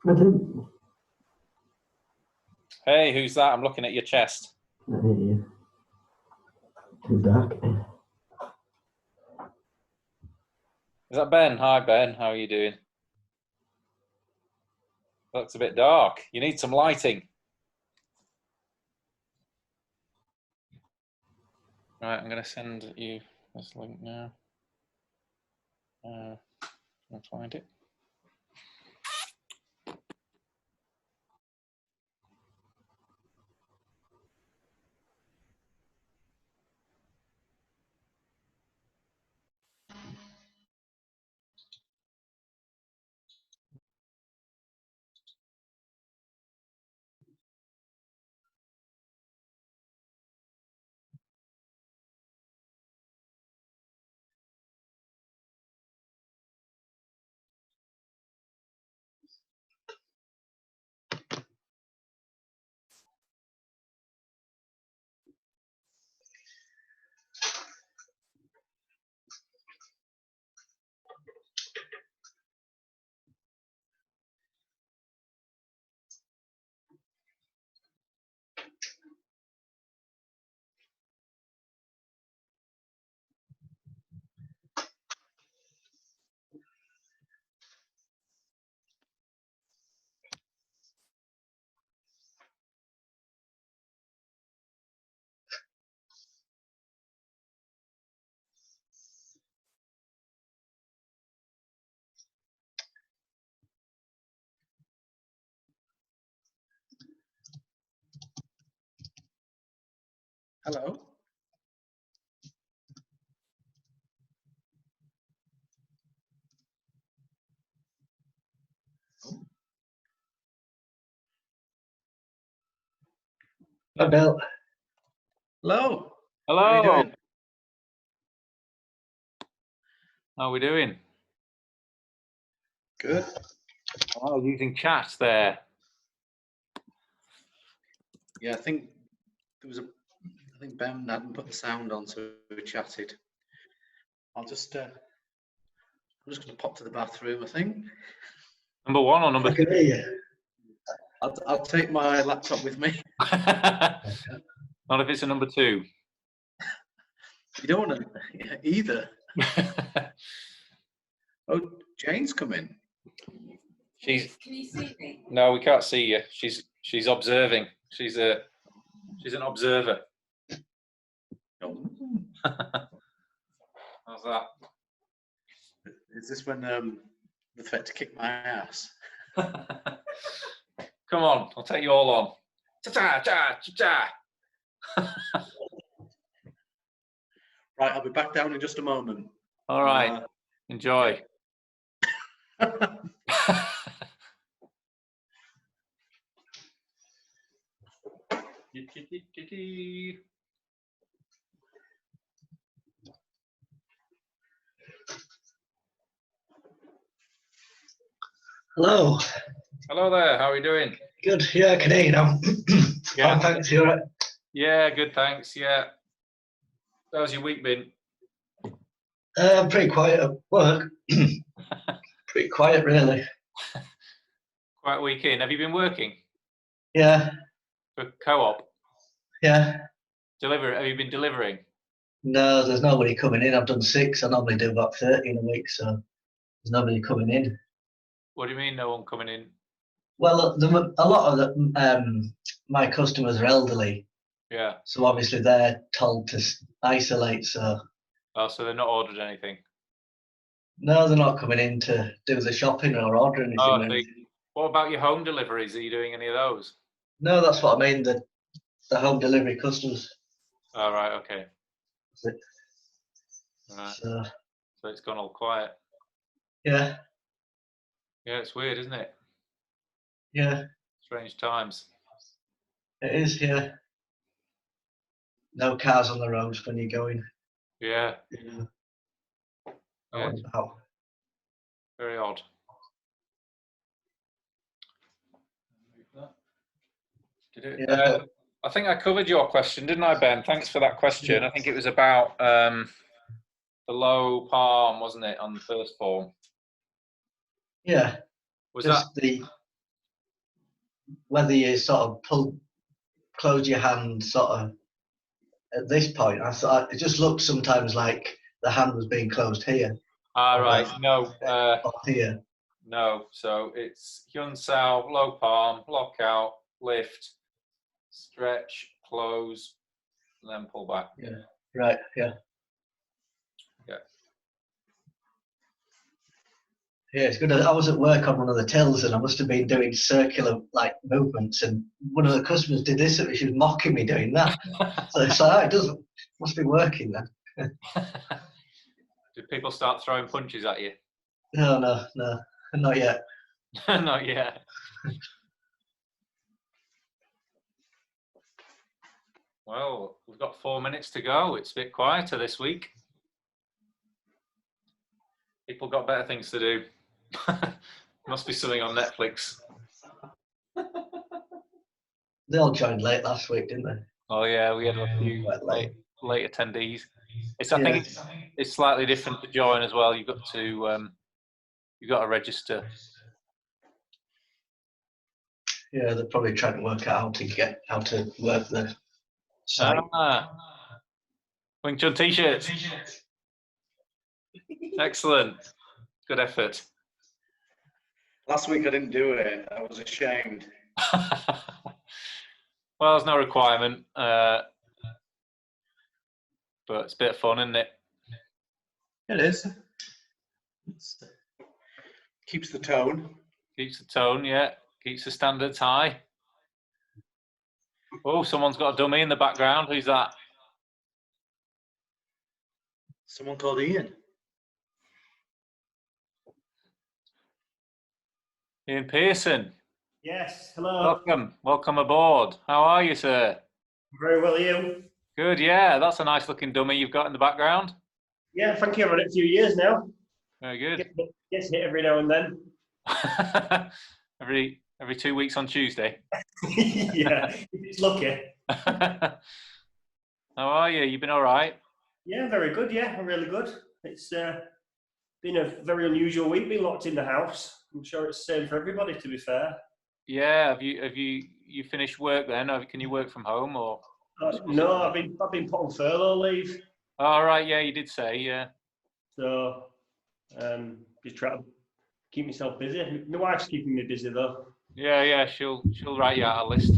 I didn't. Hey, who's that? I'm looking at your chest. I hear you. Too dark. Is that Ben? Hi, Ben. How are you doing? Looks a bit dark. You need some lighting. Right, I'm going to send you this link now. I'll find it. Hello. Hi, Bill. Hello. Hello. How are you doing? How are we doing? Good. Oh, using chat there. Yeah, I think there was a. I think Ben hadn't put the sound on, so we chatted. I'm just going to pop to the bathroom. I think Number one or number I can two? hear you. I'll take my laptop with me. Not if it's a number two. You don't want to either. Oh, Jane's coming. She's. Can you see me? No, we can't see you. She's observing. She's an observer. Oh. How's that? Is this when the threat to kick my ass? Come on, I'll take you all on. Cha cha cha cha. Right, I'll be back down in just a moment. All right, enjoy. Hello. Hello there. How are you doing? Good. Yeah, I can hear you now. Yeah. Fine, thanks. You all right? Yeah, good. Thanks. Yeah. How's your week been? Pretty quiet at work. Pretty quiet, really. Quite a week in. Have you been working Yeah. for co-op? Yeah. Have you been delivering? No, there's nobody coming in. I've done 6. I normally do about 30 in a week, so there's nobody coming in. What do you mean, no one coming in? Well, a lot of my customers are elderly, Yeah. so obviously they're told to isolate. So Oh, so they're not ordered anything. no, they're not coming in to do the shopping or order anything. Oh, so what about your home deliveries? Are you doing any of those? No, that's what I mean. The home delivery customers. Oh, right. Okay. Right. So So it's gone all quiet. yeah, Yeah, it's weird, isn't it? yeah, Strange times. it is. Yeah, no cars on the roads when you're going. Yeah. Yeah. Yeah, Out and about. very odd. Yeah. I think I covered your question, didn't I, Ben? Thanks for that question. I think it was about the low palm, wasn't it, on the first form? Yeah. Was Just that the whether you sort of close your hand sort of at this point. I thought it just looked sometimes like the hand was being closed here. Right. No. Or here. No. So it's Hyun Sao, low palm, lock out, lift, stretch, close, and then pull back. Yeah. Right. Yeah. Yeah. Yeah, it's good. I was at work on one of the tills and I must have been doing circular like movements, and one of the customers did this. She was mocking me doing that. So it's like, it doesn't, must be working then. Did people start throwing punches at you? No, not yet. Not yet. Well, we've got 4 minutes to go. It's a bit quieter this week. People got better things to do. Must be something on Netflix. They all joined late last week, didn't they? Oh yeah, we had a few late attendees. I think it's slightly different to join as well. You've got to register. Yeah, they're probably trying to work out how to work the site. Wing Chun t-shirts. Excellent. Good effort. Last week I didn't do it. I was ashamed. Well, there's no requirement, but it's a bit of fun, isn't it? It is. Keeps the tone. Keeps the tone, yeah. Keeps the standards high. Oh, someone's got a dummy in the background. Who's that? Someone called Ian. Ian Pearson. Yes, hello. Welcome aboard. How are you, sir? Very well, you? Good, yeah. That's a nice looking dummy you've got in the background. Yeah, thank you. I've had it a few years now. Very good. Gets hit every now and then. every 2 weeks on Tuesday. Yeah, if it's lucky. How are you? You been all right? Yeah, very good. Yeah, really good. It's been a very unusual week. Been locked in the house. I'm sure it's the same for everybody, to be fair. Yeah. Have you finished work then? Can you work from home or? No, I've been put on furlough leave. All right. Yeah, you did say. Yeah. So, just try to keep myself busy. My wife's keeping me busy though. Yeah. She'll write you out a list.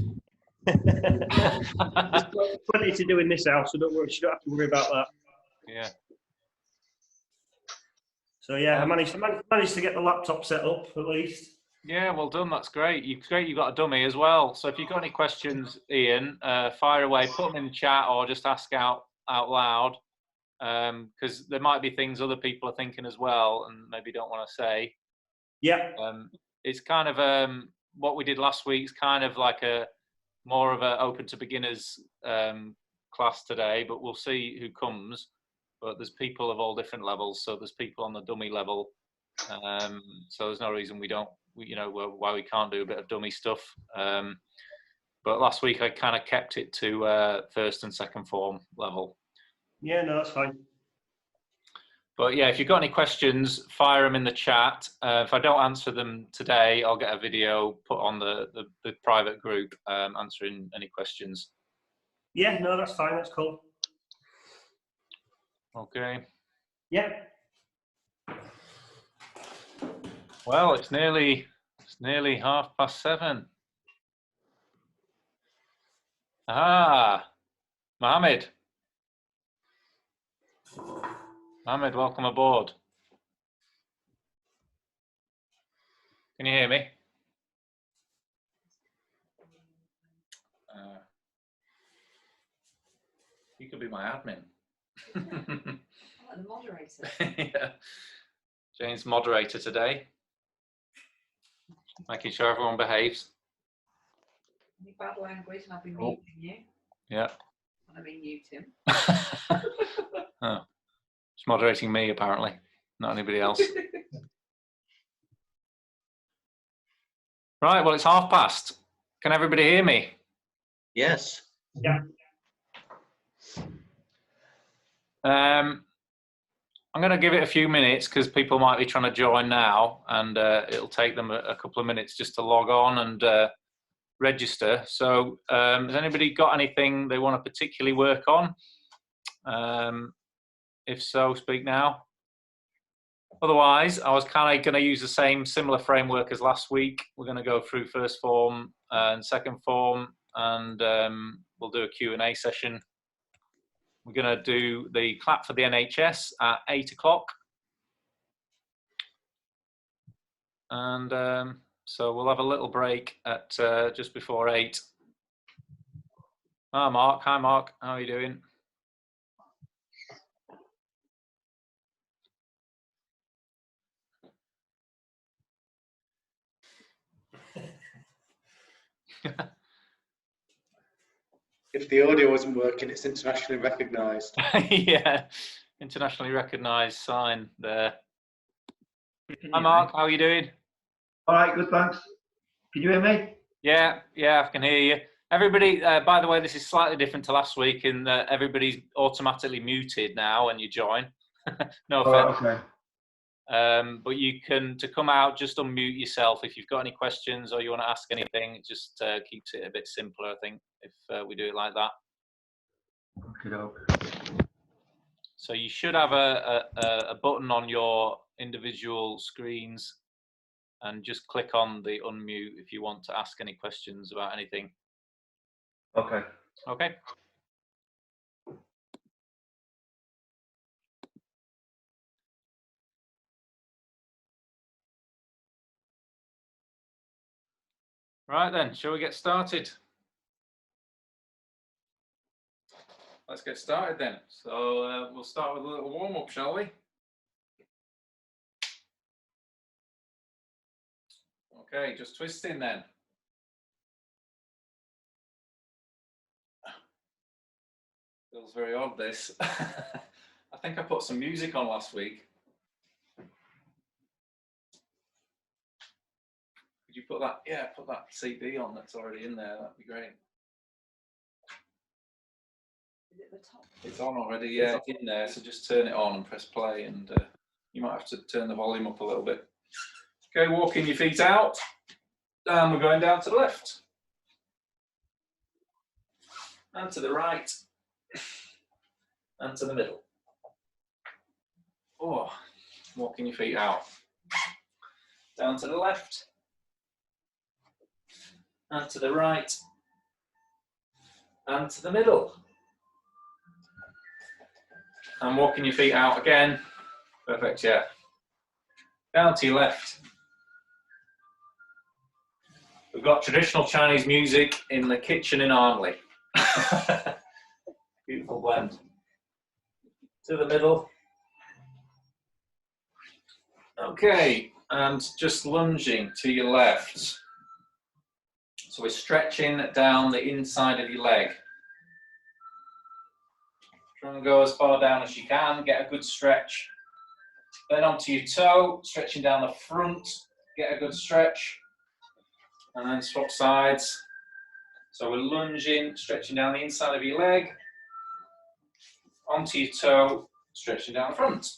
There's plenty to do in this house, so don't worry. You don't have to worry about that. Yeah. So yeah, I managed to get the laptop set up at least. Yeah, well done. That's great. You've got a dummy as well. So if you've got any questions, Ian, fire away. Put them in the chat or just ask out loud, because there might be things other people are thinking as well and maybe don't want to say. Yeah. It's kind of what we did last week's kind of like a more of a open to beginners class today, but we'll see who comes. But there's people of all different levels. So there's people on the dummy level. So there's no reason why we can't do a bit of dummy stuff. But last week I kind of kept it to first and second form level. Yeah, no, that's fine. But yeah, if you've got any questions, fire them in the chat. If I don't answer them today, I'll get a video put on the private group answering any questions. Yeah, no, that's fine. That's cool. Okay. Yeah. Well, it's nearly 7:30. Mohammed. Mohammed, welcome aboard. Can you hear me? You could be my admin. The moderator. Yeah. Jane's moderator today. Making sure everyone behaves. Any bad language, and I've been muting you. Yeah. And I've been muting. Oh. It's moderating me, apparently, not anybody else. Right, well, it's past. Can everybody hear me? Yes. Yeah. I'm going to give it a few minutes because people might be trying to join now, and it'll take them a couple of minutes just to log on and register. So has anybody got anything they want to particularly work on? If so, speak now. Otherwise, I was kind of going to use the same similar framework as last week. We're going to go through first form and second form, and we'll do a Q&A session. We're going to do the clap for the NHS at 8 o'clock. And so we'll have a little break at just before 8. Hi, Mark. Hi, Mark. How are you doing? If the audio wasn't working, it's internationally recognised. Yeah, internationally recognised sign there. Hi, Mark. How are you doing? All right, good, thanks. Can you hear me? Yeah, I can hear you. Everybody, by the way, this is slightly different to last week in that everybody's automatically muted now when you join. No offense. Okay. But you can, to come out, just unmute yourself. If you've got any questions or you want to ask anything, it just keeps it a bit simpler, I think, if we do it like that. Okay. So you should have a button on your individual screens and just click on the unmute if you want to ask any questions about anything. Okay. Okay. Right then, shall we get started? Let's get started then. So we'll start with a little warm-up, shall we? Okay, just twisting then. Feels very odd, this. I think I put some music on last week. Could you put that? Yeah, put that CD on that's already in there. That'd be great. Is it the top? It's on already, yeah, it's in there. So just turn it on and press play, and you might have to turn the volume up a little bit. Okay, walking your feet out. And we're going down to the left. And to the right. And to the middle. Oh, walking your feet out. Down to the left. And to the right. And to the middle. And walking your feet out again. Perfect, yeah. Down to your left. We've got traditional Chinese music in the kitchen in Armley. Beautiful blend. To the middle. Okay, and just lunging to your left. So we're stretching down the inside of your leg. Try and go as far down as you can, get a good stretch. Then onto your toe, stretching down the front, get a good stretch. And then swap sides. So we're lunging, stretching down the inside of your leg, onto your toe, stretching down the front.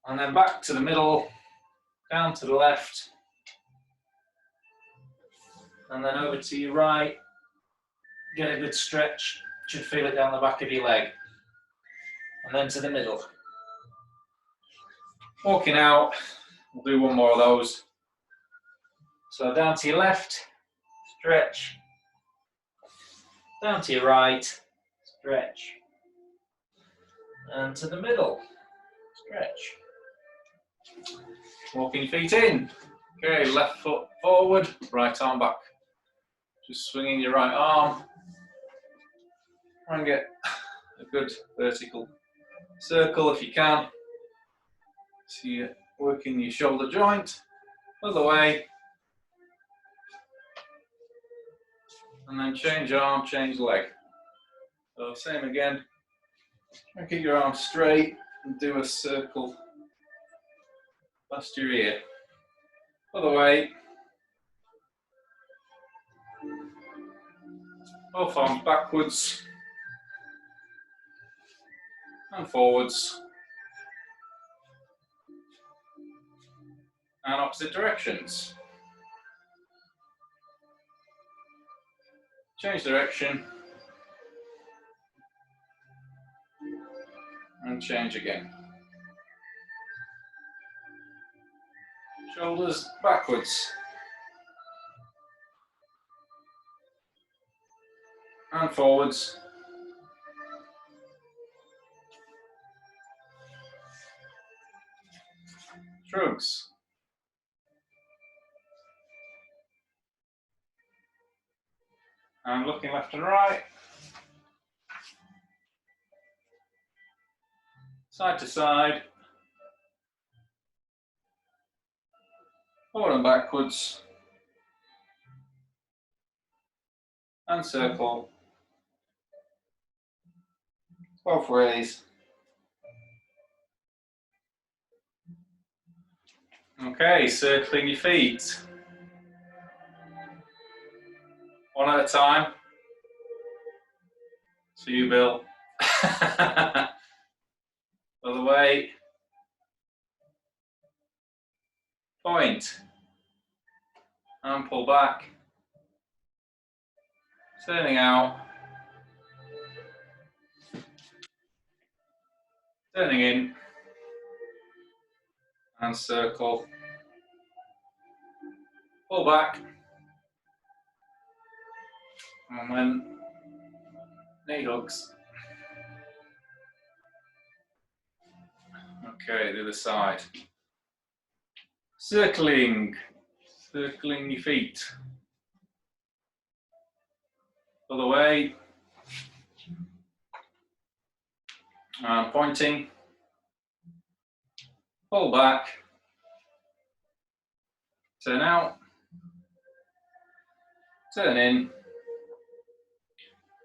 And then back to the middle, down to the left, and then over to your right. Get a good stretch, should feel it down the back of your leg. And then to the middle. Walking out, we'll do one more of those. So down to your left, stretch. Down to your right, stretch. And to the middle, stretch. Walking your feet in. Okay, left foot forward, right arm back. Just swinging your right arm. Try and get a good vertical circle if you can. So you're working your shoulder joint, other way. And then change arm, change leg. So same again. Try and keep your arm straight and do a circle past your ear. Other way. Both arms backwards and forwards. And opposite directions. change direction, and change again. Shoulders backwards and forwards. Shrugs. And looking left and right. Side to side. Forward and backwards. And circle. Both ways. Okay, circling your feet. One at a time. So you, Bill. Other way. Point. And pull back. Turning out. Turning in. And circle. Pull back. And then knee hugs. Okay, the other side. Circling. Circling your feet. Other way. And pointing. Pull back. Turn out. Turn in.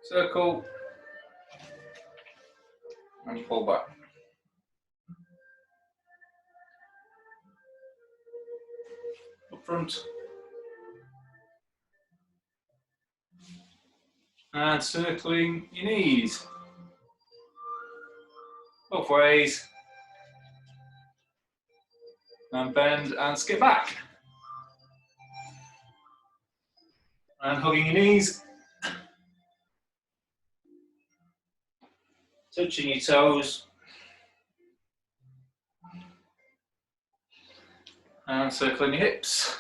Circle. And pull back. Up front. And circling your knees. Both ways. And bend and skip back. And hugging your knees. Touching your toes. And circling your hips.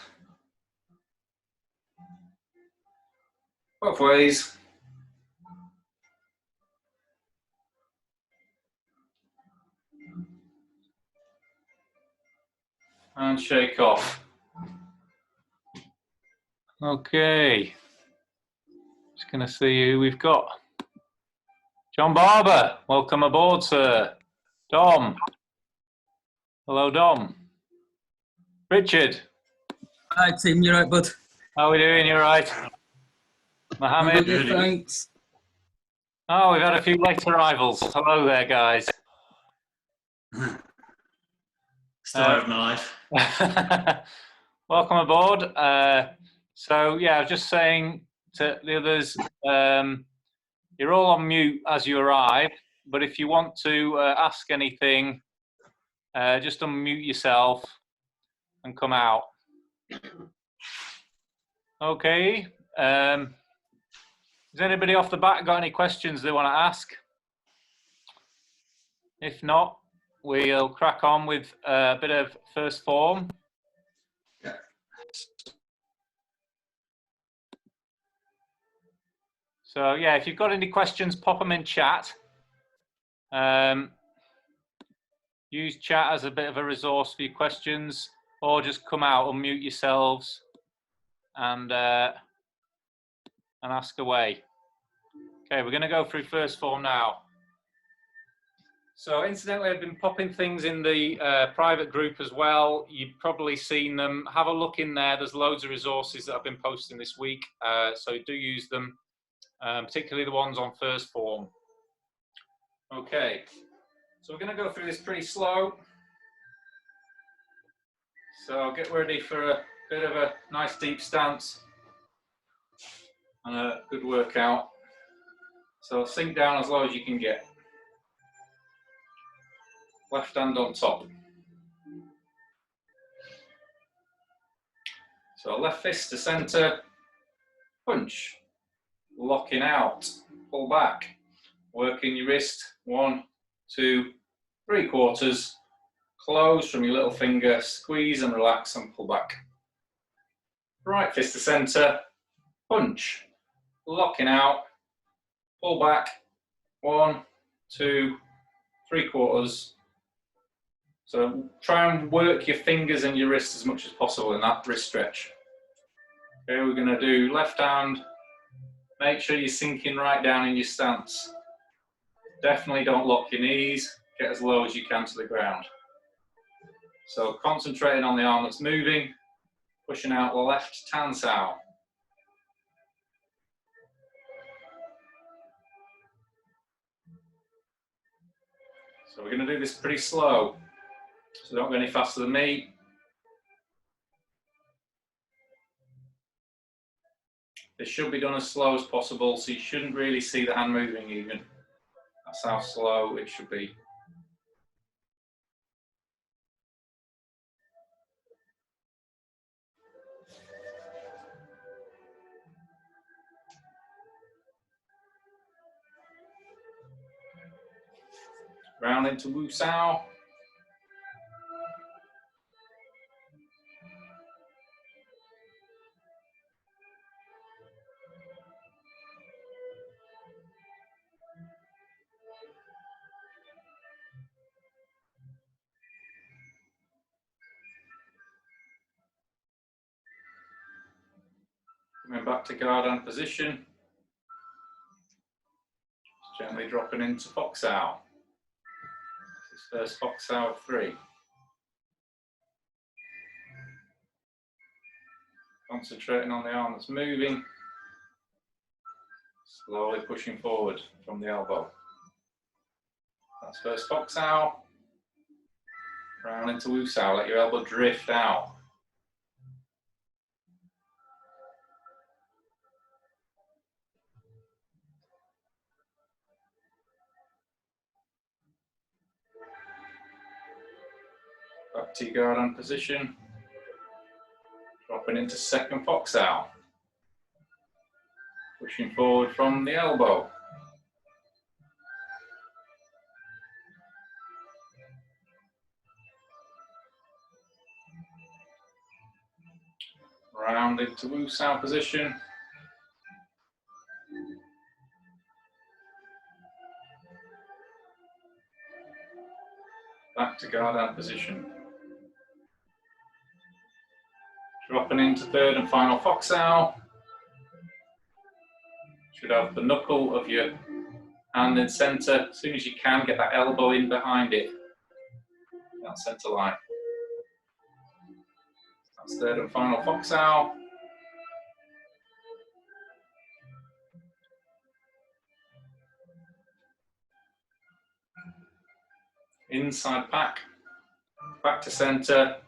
Both ways. And shake off. Okay. Just going to see who we've got. John Barber, welcome aboard, sir. Dom. Hello, Dom. Richard. Hi, Tim. You right, bud? How are we doing? You all right? Mohammed. Good, thanks. Oh, we've had a few late arrivals. Hello there, guys. Story of my life. Welcome aboard. So, yeah, I was just saying to the others, you're all on mute as you arrive, but if you want to ask anything, just unmute yourself and come out. Okay. Has anybody off the bat got any questions they want to ask? If not, we'll crack on with a bit of first form. So yeah, if you've got any questions, pop them in chat. Use chat as a bit of a resource for your questions, or just come out, unmute yourselves, and ask away. Okay, we're going to go through first form now. So incidentally, I've been popping things in the private group as well. You've probably seen them. Have a look in there. There's loads of resources that I've been posting this week, so do use them, particularly the ones on first form. Okay, so we're going to go through this pretty slow. So get ready for a bit of a nice deep stance and a good workout. So sink down as low as you can get. Left hand on top. So left fist to center, punch. locking out, pull back, working your wrist, 1, 2, 3/4, close from your little finger, squeeze and relax and pull back. Right fist to centre, punch, locking out, pull back, 1, 2, 3/4. So try and work your fingers and your wrist as much as possible in that wrist stretch. Okay, we're going to do left hand. Make sure you're sinking right down in your stance. Definitely don't lock your knees. Get as low as you can to the ground. So concentrating on the arm that's moving, pushing out the left tan sao. So we're going to do this pretty slow. So don't go any faster than me. This should be done as slow as possible, so you shouldn't really see the hand moving even. That's how slow it should be. Round into Wu Sao. Coming back to guard and position. Just gently dropping into Fox Sao. This is first Fox Sao of 3. Concentrating on the arm that's moving. Slowly pushing forward from the elbow. That's first Fox Sao. Round into Wu Sao. Let your elbow drift out. Back to guard and position. Dropping into second Fox Sao. Pushing forward from the elbow. Round into Wu Sao position. Back to guard and position. Dropping into third and final Fox Sao. Should have the knuckle of your hand in centre. As soon as you can, get that elbow in behind it. That centre line. That's third and final Fox Sao. Inside pack. Back to centre.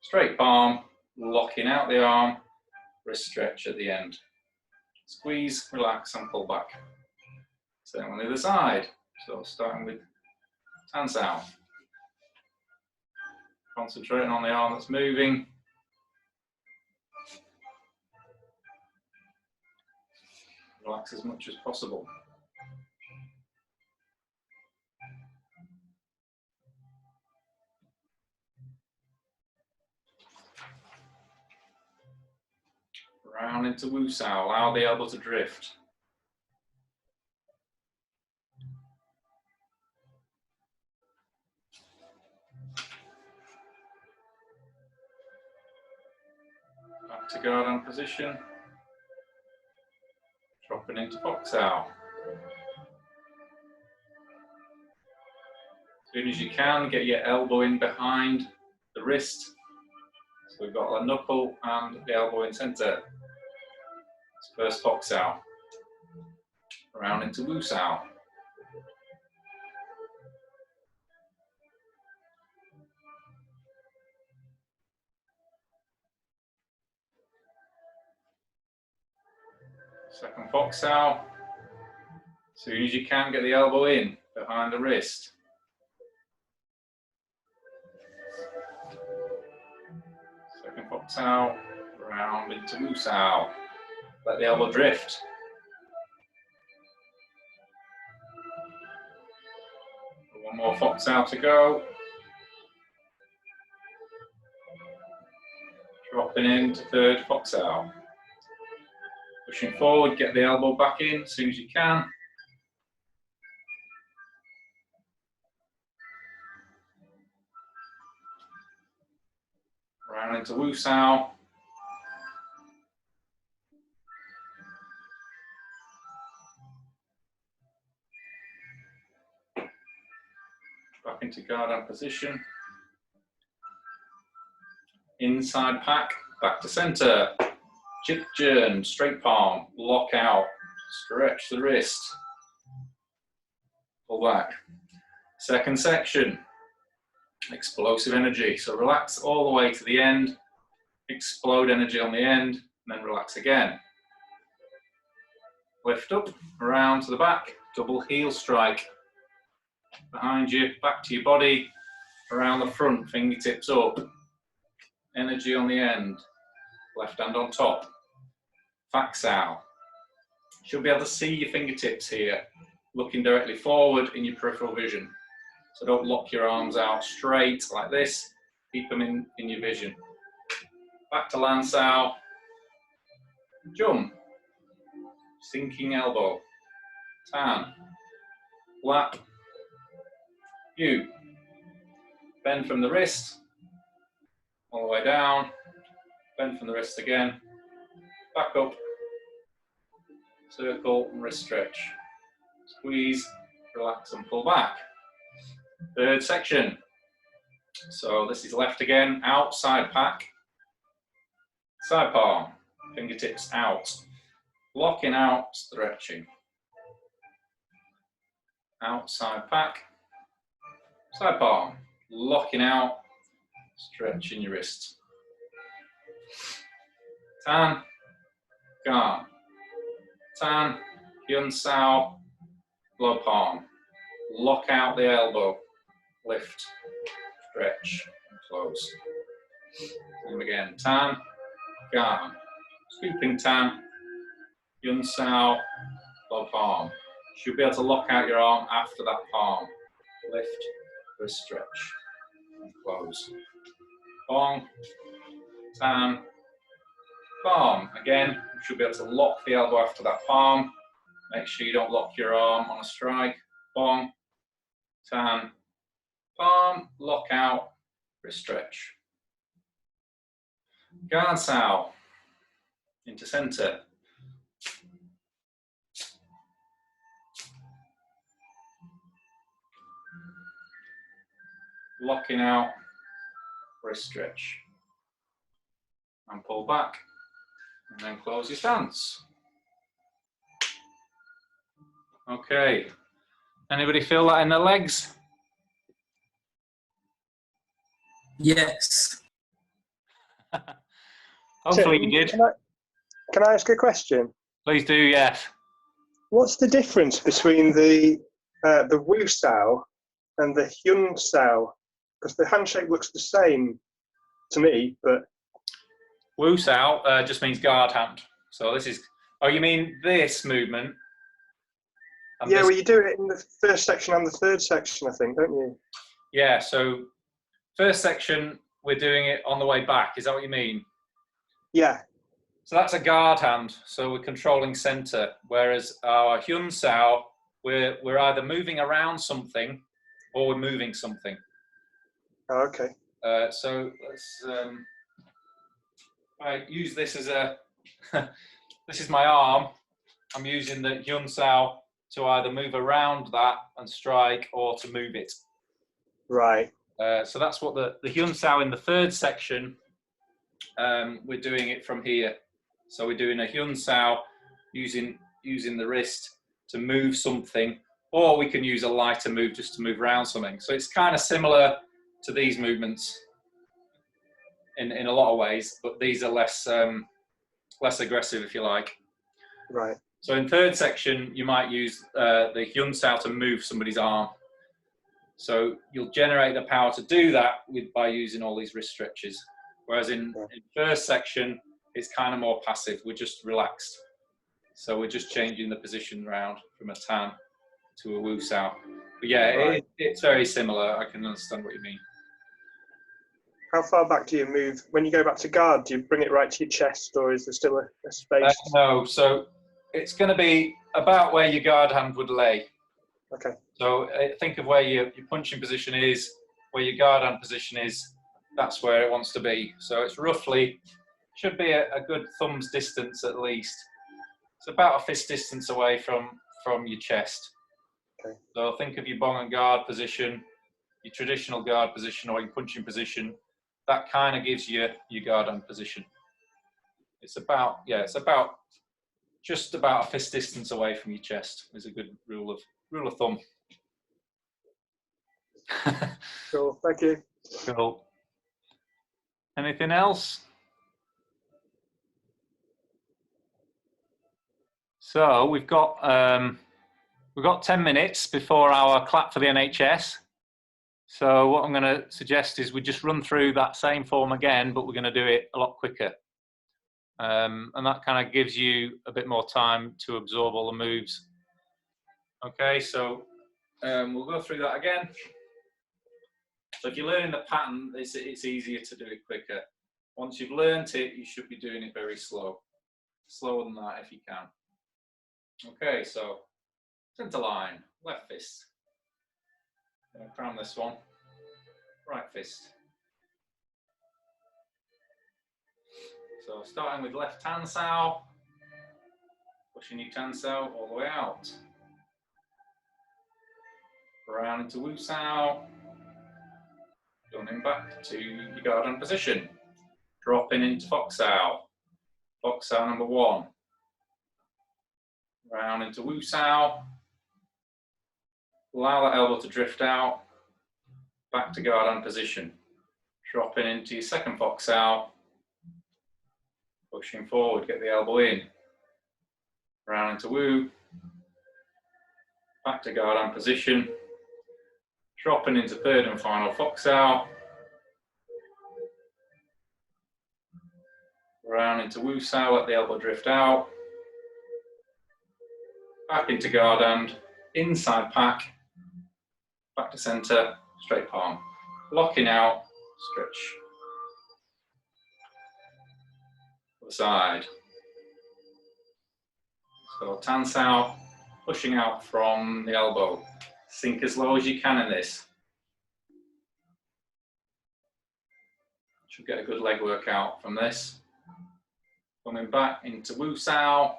Straight palm. Locking out the arm. Wrist stretch at the end. Squeeze, relax and pull back. Same on the other side. So starting with tan sao. Concentrating on the arm that's moving. Relax as much as possible. Round into Wu Sao. Allow the elbow to drift. Back to guard and position. Dropping into Fox Sao. As soon as you can, get your elbow in behind the wrist. So we've got a knuckle and the elbow in centre. First Fox Sao. Round into Wu Sao. Second Fox Sao. As soon as you can, get the elbow in behind the wrist. Second Fox Sao. Round into Wu Sao. Let the elbow drift. One more fox out to go. Dropping into third fox out. Pushing forward, get the elbow back in as soon as you can. Round into Wu Sao. Back into guard and position. Inside pack, back to center. Chip Chun, straight palm, lock out, stretch the wrist. Pull back. Second section, explosive energy. So relax all the way to the end, explode energy on the end, and then relax again. Lift up, around to the back, double heel strike. Behind you, back to your body, around the front, fingertips up. Energy on the end, left hand on top. Faxao. Should be able to see your fingertips here, looking directly forward in your peripheral vision. So don't lock your arms out straight like this, keep them in your vision. Back to Lansao. Jump. Sinking elbow. Tan. Lap. You. Bend from the wrist. All the way down. Bend from the wrist again. Back up. Circle and wrist stretch. Squeeze, relax and pull back. Third section. So this is left again, outside pack. Side palm, fingertips out. Locking out, stretching. Outside pack. Side palm, locking out, stretching your wrists. Tan, Gan. Tan, Yun Sao, low palm. Lock out the elbow, lift, stretch, and close. And again, Tan, Gan. Scooping Tan, Yun Sao, low palm. Should be able to lock out your arm after that palm. Lift, wrist stretch, and close. Bong, Tan, palm. Again, you should be able to lock the elbow after that palm. Make sure you don't lock your arm on a strike. Bong, Tan, palm, lock out, wrist stretch. Guard Sao, into center. Locking out, wrist stretch. And pull back. And then close your stance. Okay. Anybody feel that in their legs? Yes. Hopefully Tim, you did. Can I ask a question? Please do, yes. What's the difference between the Wu Sao and the Hyun Sao? Because the handshake looks the same to me, but Wu Sao just means guard hand. So this is, oh, you mean this movement? And yeah, this, well, you do it in the first section and the third section, I think, don't you? yeah, so first section, we're doing it on the way back. Is that what you mean? Yeah. So that's a guard hand. So we're controlling center. Whereas our Hyun Sao, we're either moving around something or we're moving something. Oh, okay. So let's I use this as a, this is my arm. I'm using the Hyun Sao to either move around that and strike or to move it. Right. So that's what the Hyun Sao in the third section, we're doing it from here. So we're doing a Hyun Sao using the wrist to move something, or we can use a lighter move just to move around something. So it's kind of similar to these movements in a lot of ways, but these are less aggressive, if you like. Right. So in third section, you might use the Hyun Sao to move somebody's arm. So you'll generate the power to do that by using all these wrist stretches. Whereas in first section, it's kind of more passive. We're just relaxed. So we're just changing the position round from a Tan to a Wu Sao. But yeah, Right. it's very similar. I can understand what you mean. How far back do you move? When you go back to guard, do you bring it right to your chest, or is there still a space? No, so it's going to be about where your guard hand would lay. Okay. So think of where your punching position is, where your guard hand position is. That's where it wants to be. So it's roughly, should be a good thumb's distance at least. It's about a fist distance away from your chest. Okay. So think of your bong and guard position, your traditional guard position or your punching position. That kind of gives you your guard hand position. It's about just about a fist distance away from your chest is a good rule of thumb. Cool. Thank you. Cool. Anything else? So we've got 10 minutes before our clap for the NHS. So what I'm going to suggest is we just run through that same form again, but we're going to do it a lot quicker. And that kind of gives you a bit more time to absorb all the moves. Okay, so we'll go through that again. So if you're learning the pattern, it's easier to do it quicker. Once you've learnt it, you should be doing it very slow. Slower than that if you can. Okay, so centre line, left fist. I'm going to cram this one. Right fist. So starting with left tan sao, pushing your tan sao all the way out. Round into Wu Sao. Going back to your guard position. Dropping into Fox Sao. Fox Sao number 1. Round into Wu Sao. Allow that elbow to drift out. Back to guard position. Dropping into your second Fox Sao. Pushing forward, get the elbow in. Round into Wu. Back to guard position. Dropping into third and final Fox Sao. Round into Wu Sao, let the elbow drift out. Back into guard hand, inside pack, back to centre, straight palm. Locking out, stretch. Other side. So tan sao, pushing out from the elbow. Sink as low as you can in this. Should get a good leg workout from this. Coming back into Wu Sao.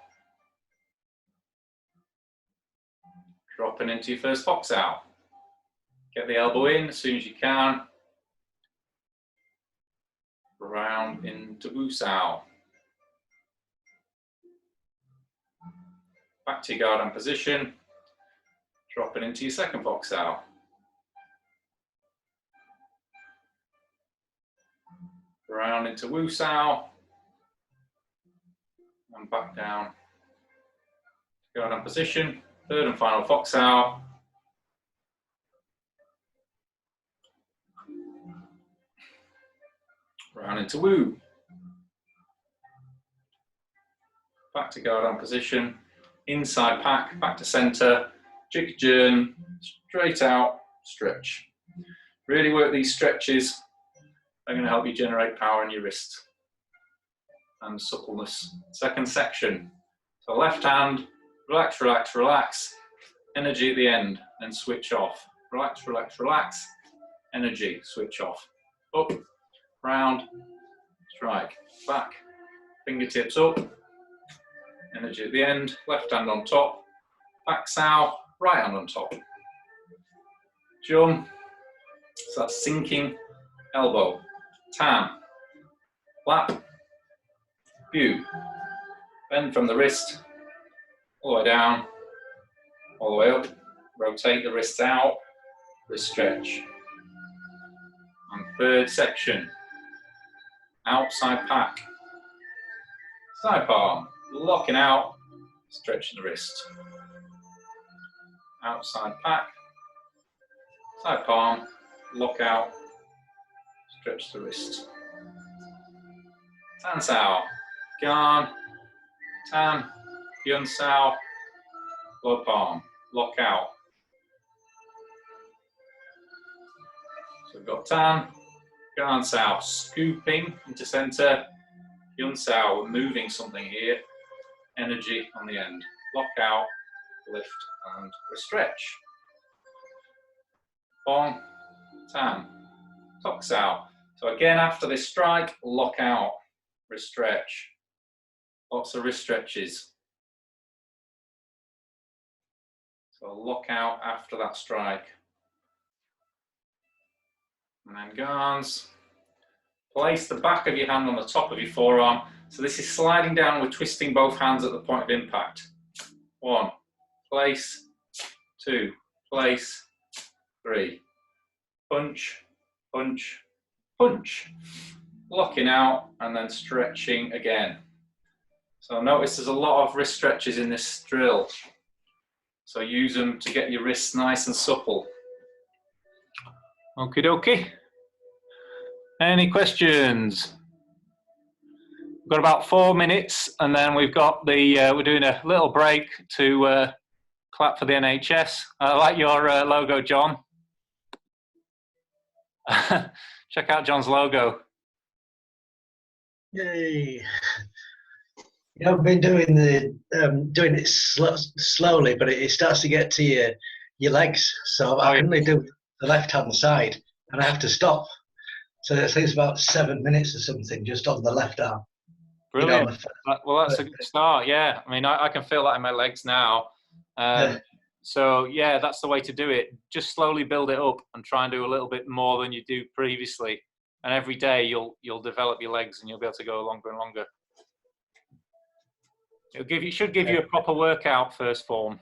Dropping into your first Fox Sao. Get the elbow in as soon as you can. Round into Wu Sao. Back to your guard hand position. Dropping into your second Fox Sao. Round into Wu Sao. And back down. Guard hand position. Third and final Fox Sao. Round into Wu. Back to guard hand position. Inside pack, back to centre. Jig Chun, straight out, stretch. Really work these stretches. They're going to help you generate power in your wrist and suppleness. Second section. So left hand, relax, relax, relax. Energy at the end, then switch off. Relax, relax, relax. Energy, switch off. Up, round, strike, back. Fingertips up. Energy at the end, left hand on top. Back sao, right hand on top. Jump. So that's sinking elbow. Tan. Lap. View. Bend from the wrist. All the way down. All the way up. Rotate the wrists out. Wrist stretch. And third section. Outside pack. Side palm. Locking out. Stretching the wrist. Outside pack. Side palm. Lock out. Stretch the wrist. Tan sao. Gan. Tan. Yun sao. Low palm. Lock out. So we've got Tan, Gan Sao scooping into centre. Yun Sao, we're moving something here. Energy on the end. Lock out, lift, and stretch. Bong, Tan, Tok Sao. So again, after this strike, lock out, wrist stretch. Lots of wrist stretches. So lock out after that strike. And then Gans. Place the back of your hand on the top of your forearm. So this is sliding down, we're twisting both hands at the point of impact. 1, place, 2, place, 3. Punch, punch, punch. Locking out and then stretching again. So notice there's a lot of wrist stretches in this drill. So use them to get your wrists nice and supple. Okie dokie. Any questions? We've got about 4 minutes, and then we've got the we're doing a little break to clap for the NHS. I like your logo, John. Check out John's logo. Yay! You know, I've been doing doing it slowly, but it starts to get to your legs. So I can only do the left hand side, and I have to stop. So I think it's about 7 minutes or something just on the left arm. Brilliant. You know, well, that's a good start. Yeah, I mean, I can feel that in my legs now. So yeah, that's the way to do it. Just slowly build it up and try and do a little bit more than you do previously. And every day you'll develop your legs and you'll be able to go longer and longer. It should give you a proper workout first form.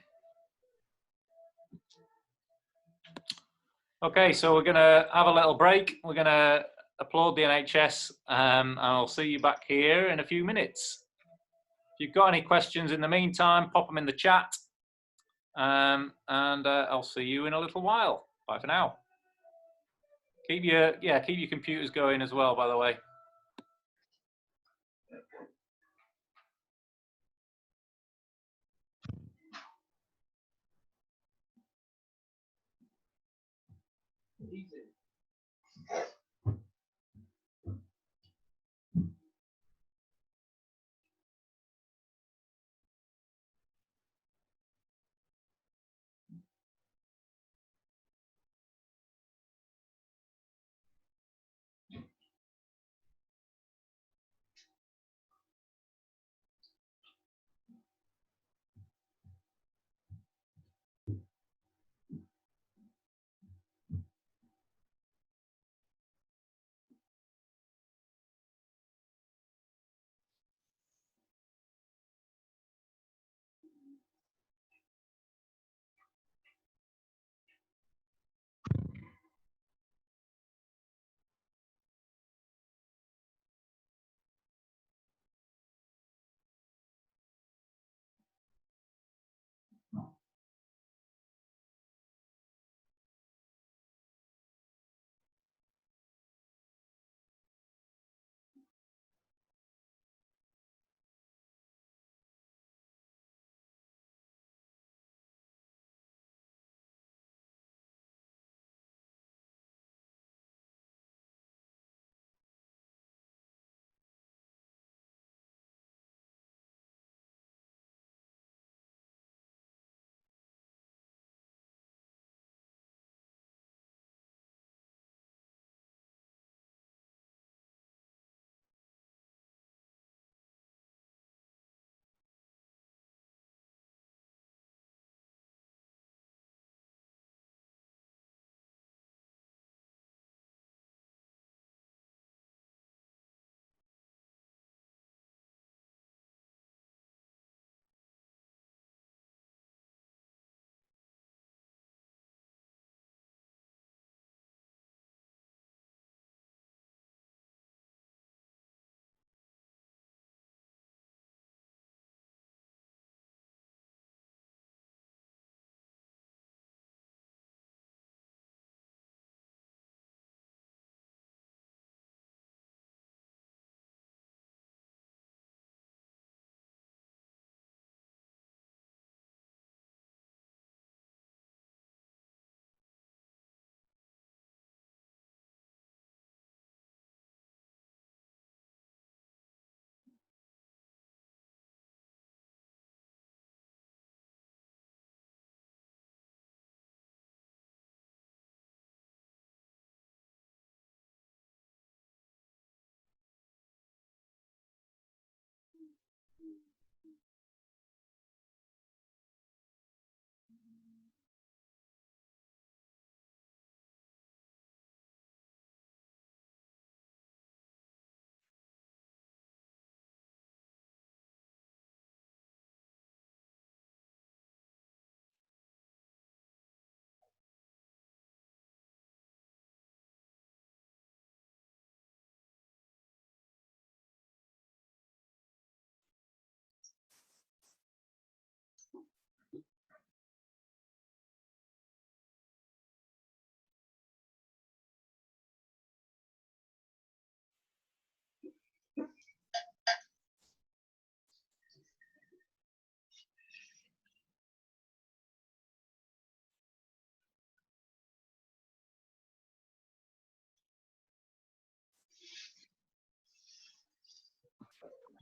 Okay, so we're going to have a little break. We're going to applaud the NHS, and I'll see you back here in a few minutes. If you've got any questions in the meantime, pop them in the chat, and I'll see you in a little while. Bye for now. Keep your computers going as well, by the way. Easy.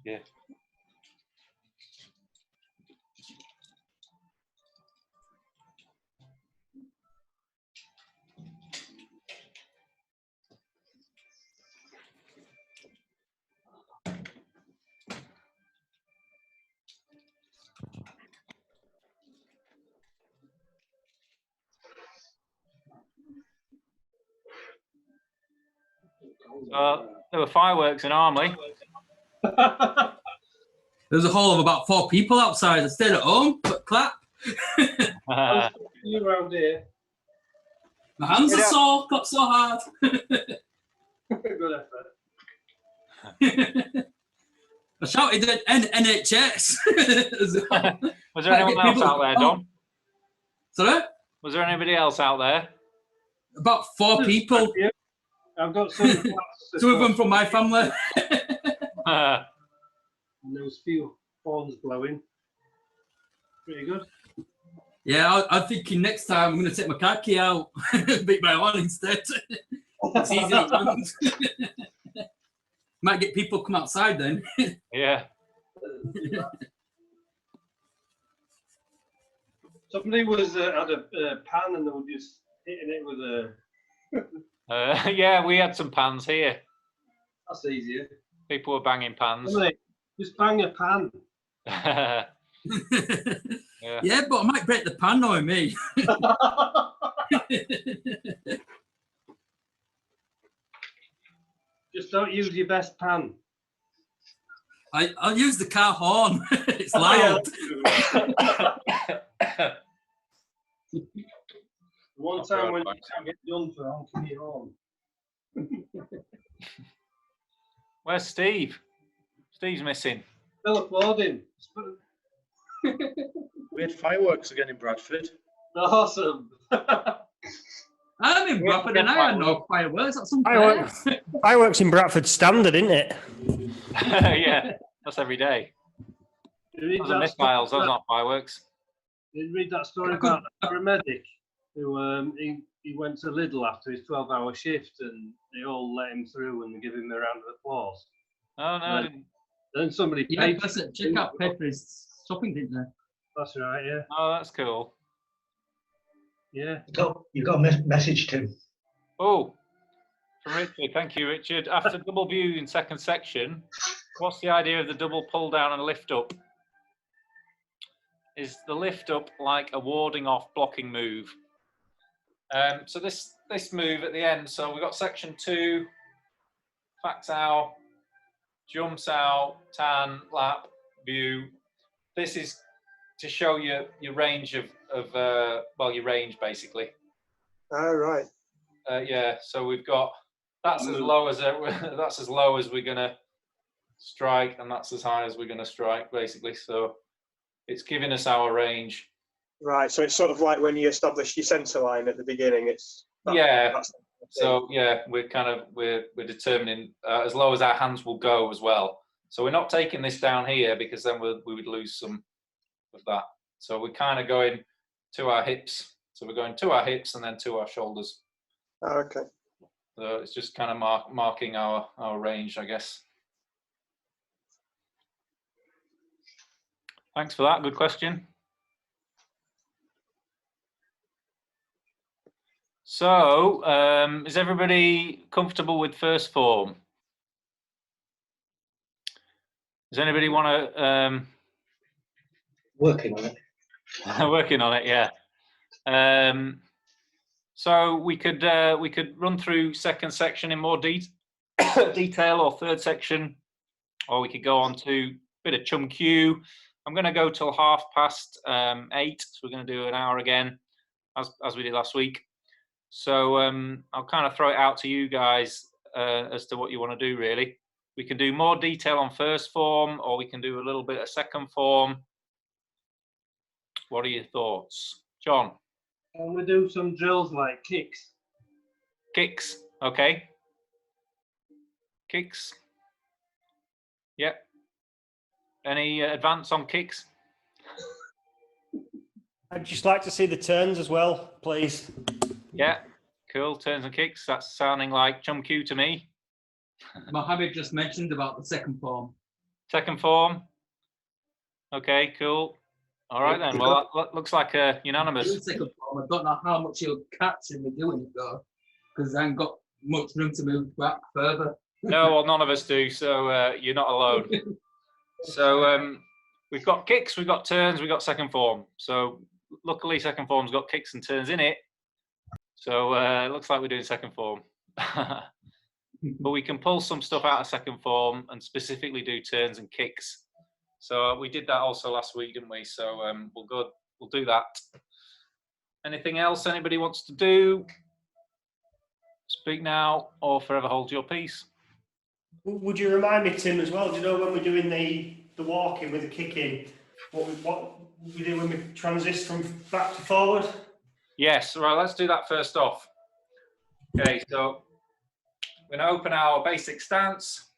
Yeah. There were fireworks in Armley. There's a whole of about 4 people outside. I stayed at home, but clap. You around here. My hands are sore, got so hard. Good effort. I shouted at NHS as well. Was there anyone else out there, Dom? Sorry? Was there anybody else out there? About 4 people. I've got some. 2 of them from my family. And there was a few horns blowing. Pretty good. Yeah, I'm thinking next time I'm going to take my car key out, beat my horn instead. It's easier to run. Might get people come outside then. Yeah. Somebody was had a pan and they were just hitting it with a. Yeah, we had some pans here. That's easier. People were banging pans. Somebody, just bang a pan. Yeah. Yeah, but I might break the pan knowing me. Just don't use your best pan. I'll use the car horn. It's loud. One time when you can't get done for honking your horn. Where's Steve? Steve's missing. Still applauding. We had fireworks again in Bradford. Awesome. I'm in Bradford and I had no fireworks. That's unfair. Fireworks in Bradford standard, isn't it? Yeah, that's every day. Those Those are missiles, those aren't fireworks. Did you read that story about the paramedic who he went to Lidl after his 12-hour shift and they all let him through and give him a round of applause. Oh, no, I didn't. Then somebody Yeah, paid. that's it. Check out Pepper's shopping, didn't they? That's right, yeah. Oh, that's cool. Yeah. You got a message, Tim. Oh, from Richard. Thank you, Richard. After double view in second section, what's the idea of the double pull down and lift up? Is the lift up like a warding off blocking move? So this move at the end, so we've got section 2, facts out, jumps out, tan, lap, view. This is to show you your range of your range basically. Oh, right. Yeah, so we've got that's as low as we're gonna strike, and that's as high as we're gonna strike basically. So it's giving us our range. Right, so it's sort of like when you establish your centre line at the beginning. So yeah, we're determining as low as our hands will go as well. So we're not taking this down here because then we would lose some of that. So we're kind of going to our hips. So we're going to our hips and then to our shoulders. Oh, okay. So it's just kind of marking our range, I guess. Thanks for that. Good question. So, is everybody comfortable with first form? Does anybody want to? Working on it. Working on it, yeah. So we could run through second section in more detail, or third section, or we could go on to a bit of Chun Q. I'm going to go till 8:30, so we're going to do an hour again, as we did last week. So I'll kind of throw it out to you guys as to what you want to do, really. We can do more detail on first form, or we can do a little bit of second form. What are your thoughts? John? And we do some drills like kicks. Kicks, okay. Kicks. Yep. Any advance on kicks? I'd just like to see the turns as well, please. Yeah, cool. Turns and kicks. That's sounding like Chun Q to me. Mohammed just mentioned about the second form. Second form. Okay, cool. All right then. Well, that looks like a unanimous. Second form. I don't know how much he'll catch in me doing it though, because I ain't got much room to move back further. No, well, none of us do. So you're not alone. So we've got kicks, we've got turns, we've got second form. So luckily, second form's got kicks and turns in it. So it looks like we're doing second form. But we can pull some stuff out of second form and specifically do turns and kicks. So we did that also last week, didn't we? So we'll do that. Anything else anybody wants to do? Speak now or forever hold your peace. Would you remind me, Tim, as well? Do you know when we're doing the walking with the kicking, what we do when we transition from back to forward? Yes, right, let's do that first off. Okay, so we're going to open our basic stance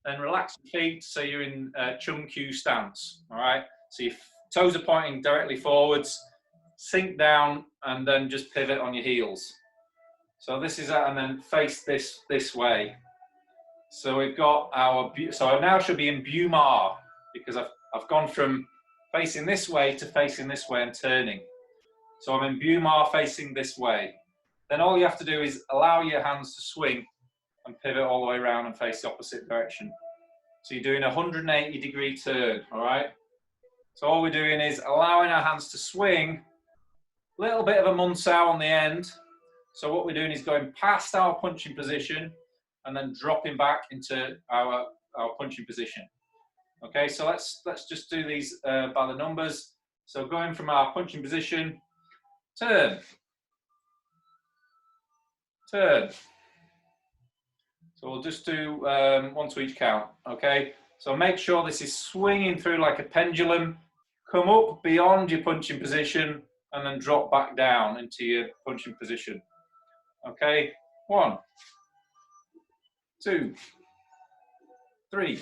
and relax your feet so you're in Chun stance, all right? So your toes are pointing directly forwards, sink down and then just pivot on your heels. So this is and then face this way. So we've got so I now should be in Bumar because I've gone from facing this way to facing this way and turning. So I'm in Bumar facing this way. Then all you have to do is allow your hands to swing and pivot all the way around and face the opposite direction. So you're doing a 180-degree turn, all right? So all we're doing is allowing our hands to swing, a little bit of a mun sao on the end. So what we're doing is going past our punching position and then dropping back into our punching position. Okay, so let's just do these by the numbers. So going from our punching position, turn, turn. So we'll just do one to each count, okay? So make sure this is swinging through like a pendulum. Come up beyond your punching position and then drop back down into your punching position. Okay, 1, 2, 3,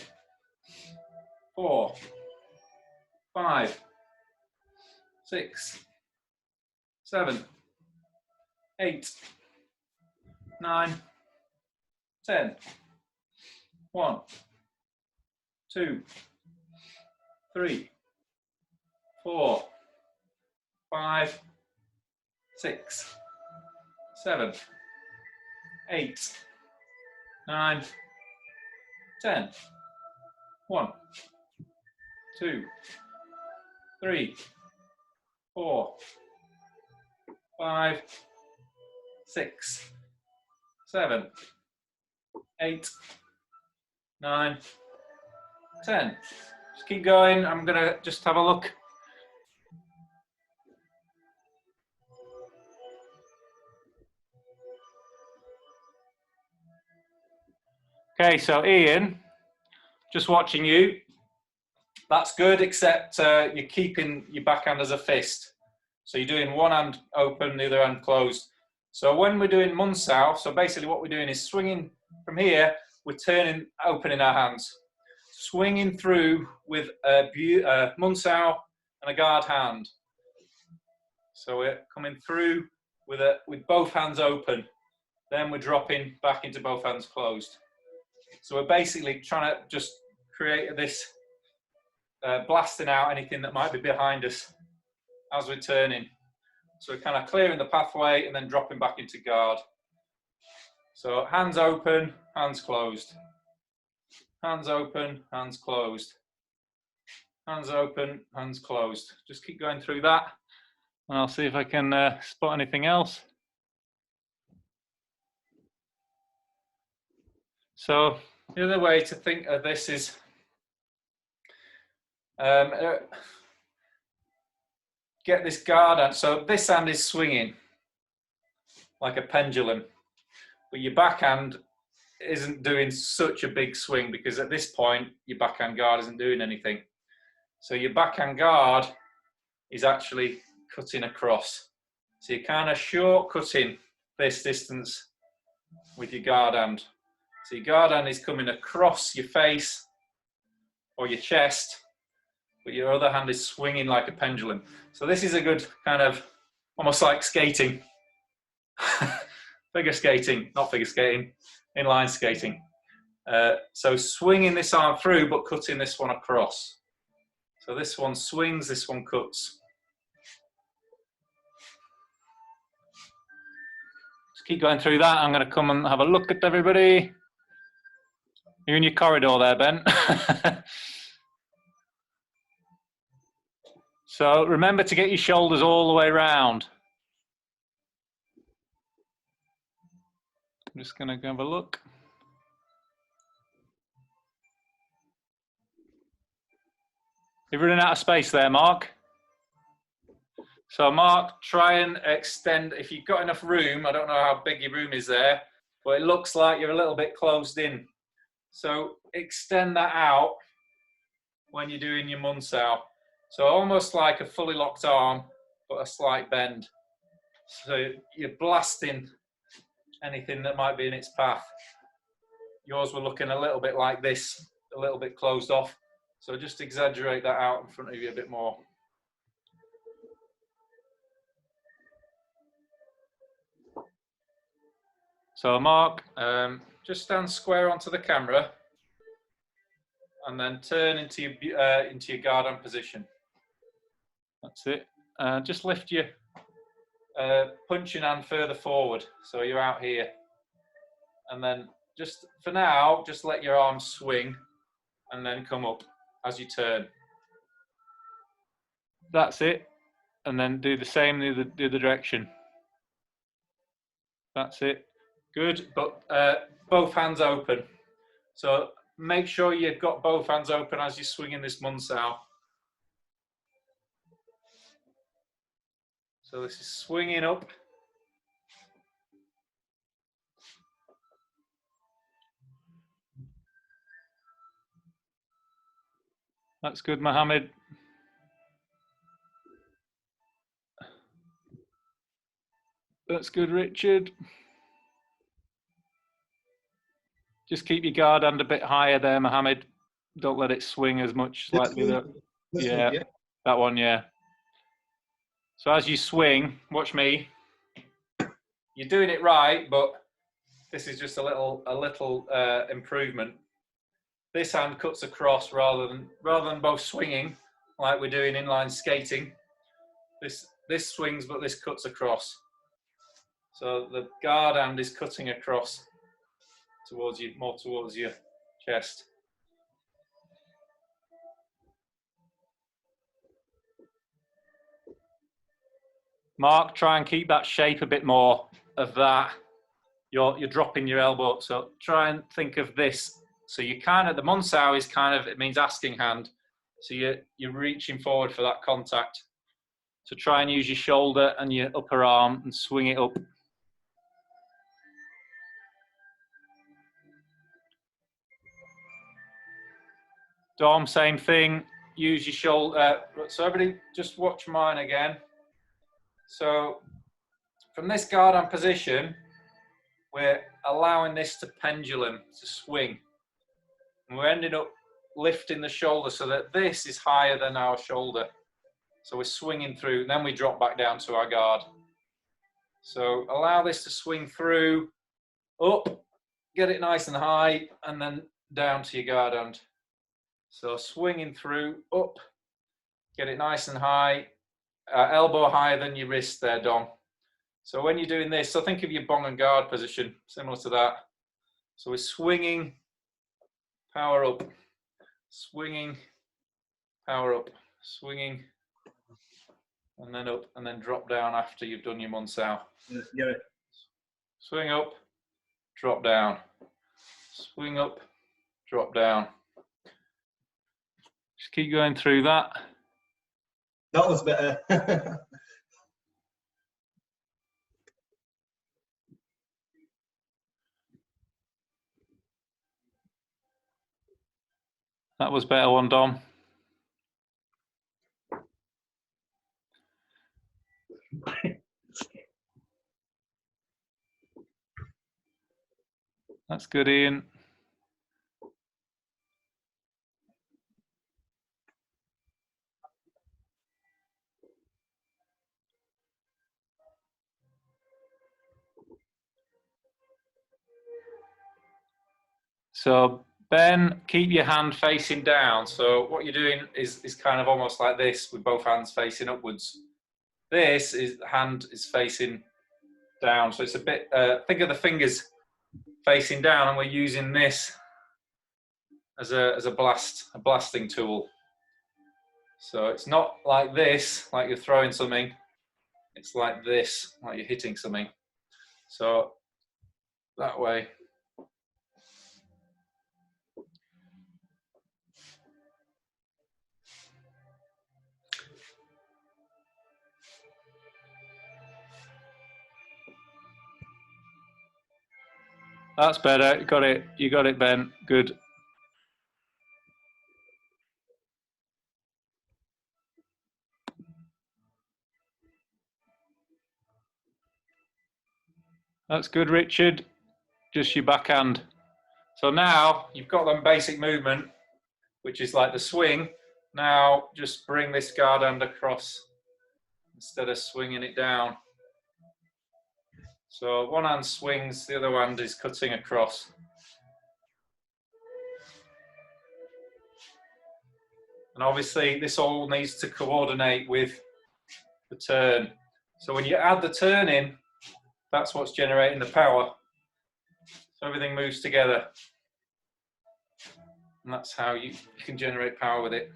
4, 5, 6, 7, 8, 9, 10. 1, 2, 3, 4, 5, 6, 7, 8, 9, 10. 1, 2, 3, 4, 5, 6, 7, 8, 9, 10. Just keep going. I'm going to just have a look. Okay, so Ian, just watching you. That's good, except you're keeping your backhand as a fist. So you're doing one hand open, the other hand closed. So when we're doing mun sao, so basically what we're doing is swinging from here, we're turning, opening our hands. Swinging through with a mun sao and a guard hand. So we're coming through with both hands open. Then we're dropping back into both hands closed. So we're basically trying to just create this blasting out anything that might be behind us as we're turning. So we're kind of clearing the pathway and then dropping back into guard. So hands open, hands closed. Hands open, hands closed. Hands open, hands closed. Just keep going through that and I'll see if I can spot anything else. So the other way to think of this is get this guard out. So this hand is swinging like a pendulum, but your backhand isn't doing such a big swing because at this point your backhand guard isn't doing anything. So your backhand guard is actually cutting across. So you're kind of shortcutting this distance with your guard hand. So your guard hand is coming across your face or your chest, but your other hand is swinging like a pendulum. So this is a good kind of, almost like skating. Figure skating, not figure skating, inline skating. So swinging this arm through, but cutting this one across. So this one swings, this one cuts. Just keep going through that. I'm going to come and have a look at everybody. You're in your corridor there, Ben. So remember to get your shoulders all the way around. I'm just going to go have a look. You're running out of space there, Mark. So Mark, try and extend, if you've got enough room, I don't know how big your room is there, but it looks like you're a little bit closed in. So extend that out when you're doing your Munsau. So almost like a fully locked arm, but a slight bend. So you're blasting anything that might be in its path. Yours were looking a little bit like this, a little bit closed off. So just exaggerate that out in front of you a bit more. So Mark, just stand square onto the camera and then turn into your guard arm position. That's it. Just lift your punching hand further forward, so you're out here. And then just, for now, just let your arms swing and then come up as you turn. That's it. And then do the same the other direction. That's it. Good, but both hands open. So make sure you've got both hands open as you're swinging this Munsau. So this is swinging up. That's good, Mohammed. That's good, Richard. Just keep your guard hand a bit higher there, Mohammed. Don't let it swing as much. Slightly. Yeah, that one, yeah. So as you swing, watch me. You're doing it right, but this is just a little improvement. This hand cuts across rather than both swinging like we're doing inline skating. This swings, but this cuts across. So the guard hand is cutting across towards you, more towards your chest. Mark, try and keep that shape a bit more of that. You're dropping your elbow up, so try and think of this. So you kind of, the Munsau is kind of, it means asking hand. So you're reaching forward for that contact. So try and use your shoulder and your upper arm and swing it up. Dom, same thing. Use your shoulder. So everybody just watch mine again. So from this guard arm position, we're allowing this to pendulum, to swing. And we're ending up lifting the shoulder so that this is higher than our shoulder. So we're swinging through, and then we drop back down to our guard. So allow this to swing through, up, get it nice and high, and then down to your guard hand. So swinging through, up, get it nice and high, elbow higher than your wrist there, Dom. So when you're doing this, so think of your bong and guard position, similar to that. So we're swinging, power up, swinging, power up, swinging, and then up, and then drop down after you've done your Munsau. Yeah. Swing up, drop down. Swing up, drop down. Just keep going through that. That was better. That was better one, Dom. That's good, Ian. So Ben, keep your hand facing down. So what you're doing is kind of almost like this, with both hands facing upwards. This is hand is facing down, so it's a bit. Think of the fingers facing down, and we're using this as a blasting tool. So it's not like this, like you're throwing something. It's like this, like you're hitting something. So that way. That's better. Got it. You got it, Ben. Good. That's good, Richard. Just your backhand. So now you've got them basic movement, which is like the swing. Now just bring this guard hand across instead of swinging it down. So one hand swings, the other hand is cutting across. And obviously this all needs to coordinate with the turn. So when you add the turn in, that's what's generating the power. So everything moves together. And that's how you can generate power with it.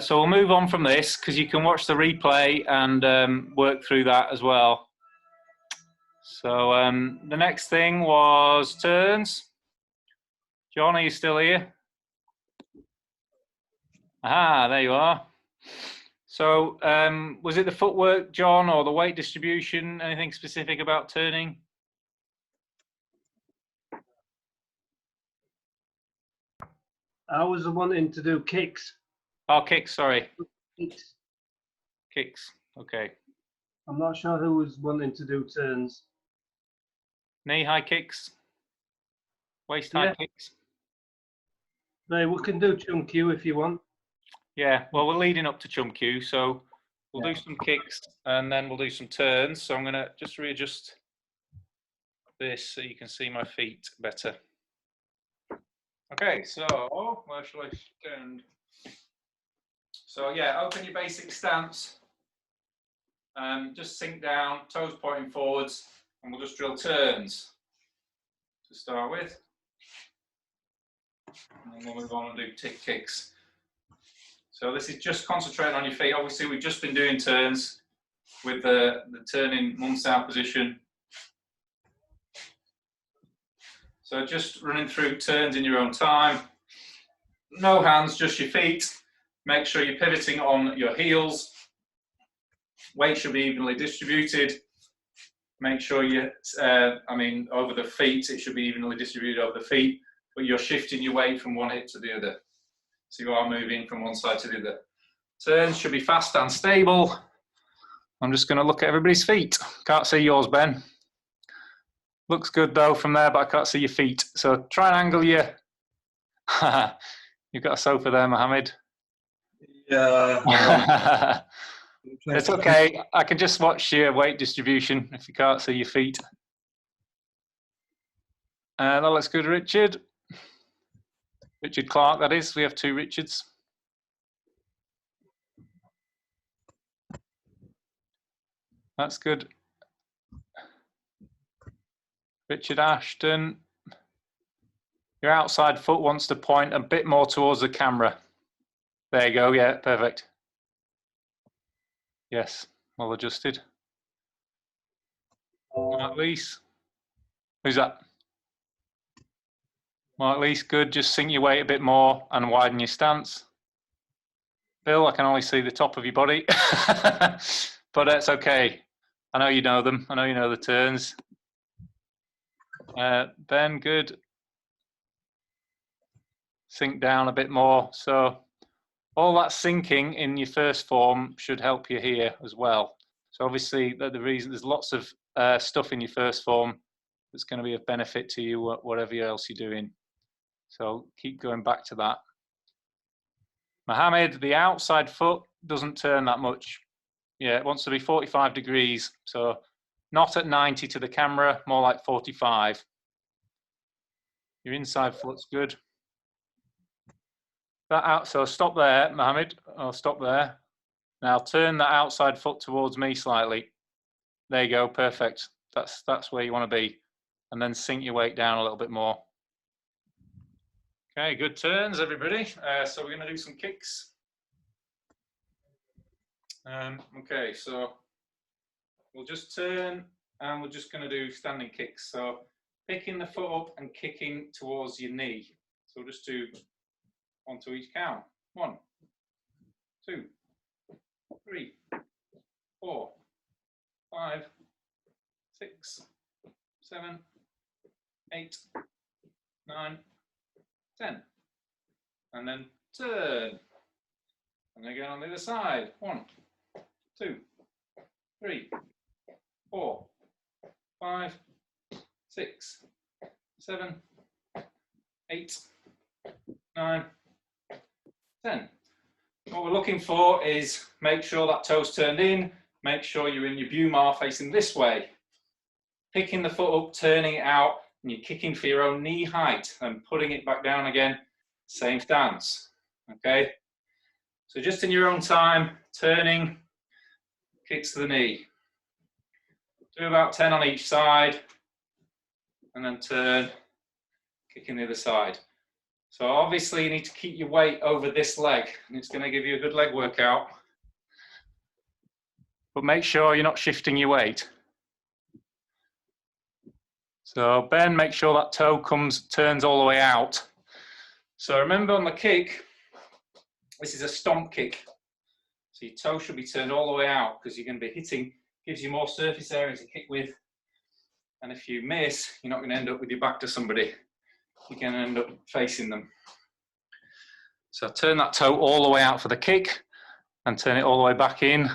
So we'll move on from this because you can watch the replay and work through that as well. So the next thing was turns. John, are you still here? Aha, there you are. So was it the footwork, John, or the weight distribution? Anything specific about turning? I was wanting to do kicks. Oh, kicks, sorry. Kicks. Kicks, okay. I'm not sure who was wanting to do turns. Knee-high kicks? Waist-high kicks? Right, we can do Chun Q if you want. Yeah, well, we're leading up to Chum Q, so we'll do some kicks and then we'll do some turns. So I'm going to just readjust this so you can see my feet better. Okay, so where shall I stand? So yeah, open your basic stance. Just sink down, toes pointing forwards, and we'll just drill turns to start with. And then we'll move on and do tick kicks. So this is just concentrating on your feet. Obviously, we've just been doing turns with the turning months out position. So just running through turns in your own time. No hands, just your feet. Make sure you're pivoting on your heels. Weight should be evenly distributed. Make sure you, over the feet, it should be evenly distributed over the feet, but you're shifting your weight from one hip to the other. So you are moving from one side to the other. Turns should be fast and stable. I'm just going to look at everybody's feet. Can't see yours, Ben. Looks good though from there, but I can't see your feet. So try and angle your... You've got a sofa there, Mohammed. Yeah. It's okay. I can just watch your weight distribution if you can't see your feet. That looks good, Richard. Richard Clark, that is. We have two Richards. That's good. Richard Ashton. Your outside foot wants to point a bit more towards the camera. There you go. Yeah, perfect. Yes, well adjusted. Mark Lees. Who's that? Mark Lees, good. Just sink your weight a bit more and widen your stance. Bill, I can only see the top of your body, but that's okay. I know you know them. I know you know the turns. Ben, good. Sink down a bit more. So all that sinking in your first form should help you here as well. So obviously, the reason there's lots of stuff in your first form that's going to be of benefit to you, whatever else you're doing. So keep going back to that. Mohammed, the outside foot doesn't turn that much. Yeah, it wants to be 45 degrees. So not at 90 to the camera, more like 45. Your inside foot's good. That out, so stop there, Mohammed. I'll stop there. Now turn that outside foot towards me slightly. There you go, perfect. That's where you want to be. And then sink your weight down a little bit more. Okay, good turns, everybody. So we're going to do some kicks. Okay, so we'll just turn and we're just going to do standing kicks. So picking the foot up and kicking towards your knee. So we'll just do 1 to each count. 1, 2, 3, 4, 5, 6, 7, 8, 9, 10. And then turn. And again on the other side. 1, 2, 3, 4, 5, 6, 7, 8, 9, 10. What we're looking for is make sure that toe's turned in, make sure you're in your bumar facing this way. Picking the foot up, turning it out, and you're kicking for your own knee height and putting it back down again, same stance, okay? So just in your own time, turning, kicks to the knee. Do about 10 on each side, and then turn, kicking the other side. So obviously you need to keep your weight over this leg, and it's going to give you a good leg workout. But make sure you're not shifting your weight. So Ben, make sure that toe turns all the way out. So remember on the kick, this is a stomp kick. So your toe should be turned all the way out because you're going to be hitting, gives you more surface area to kick with. And if you miss, you're not going to end up with your back to somebody. You're going to end up facing them. So turn that toe all the way out for the kick and turn it all the way back in.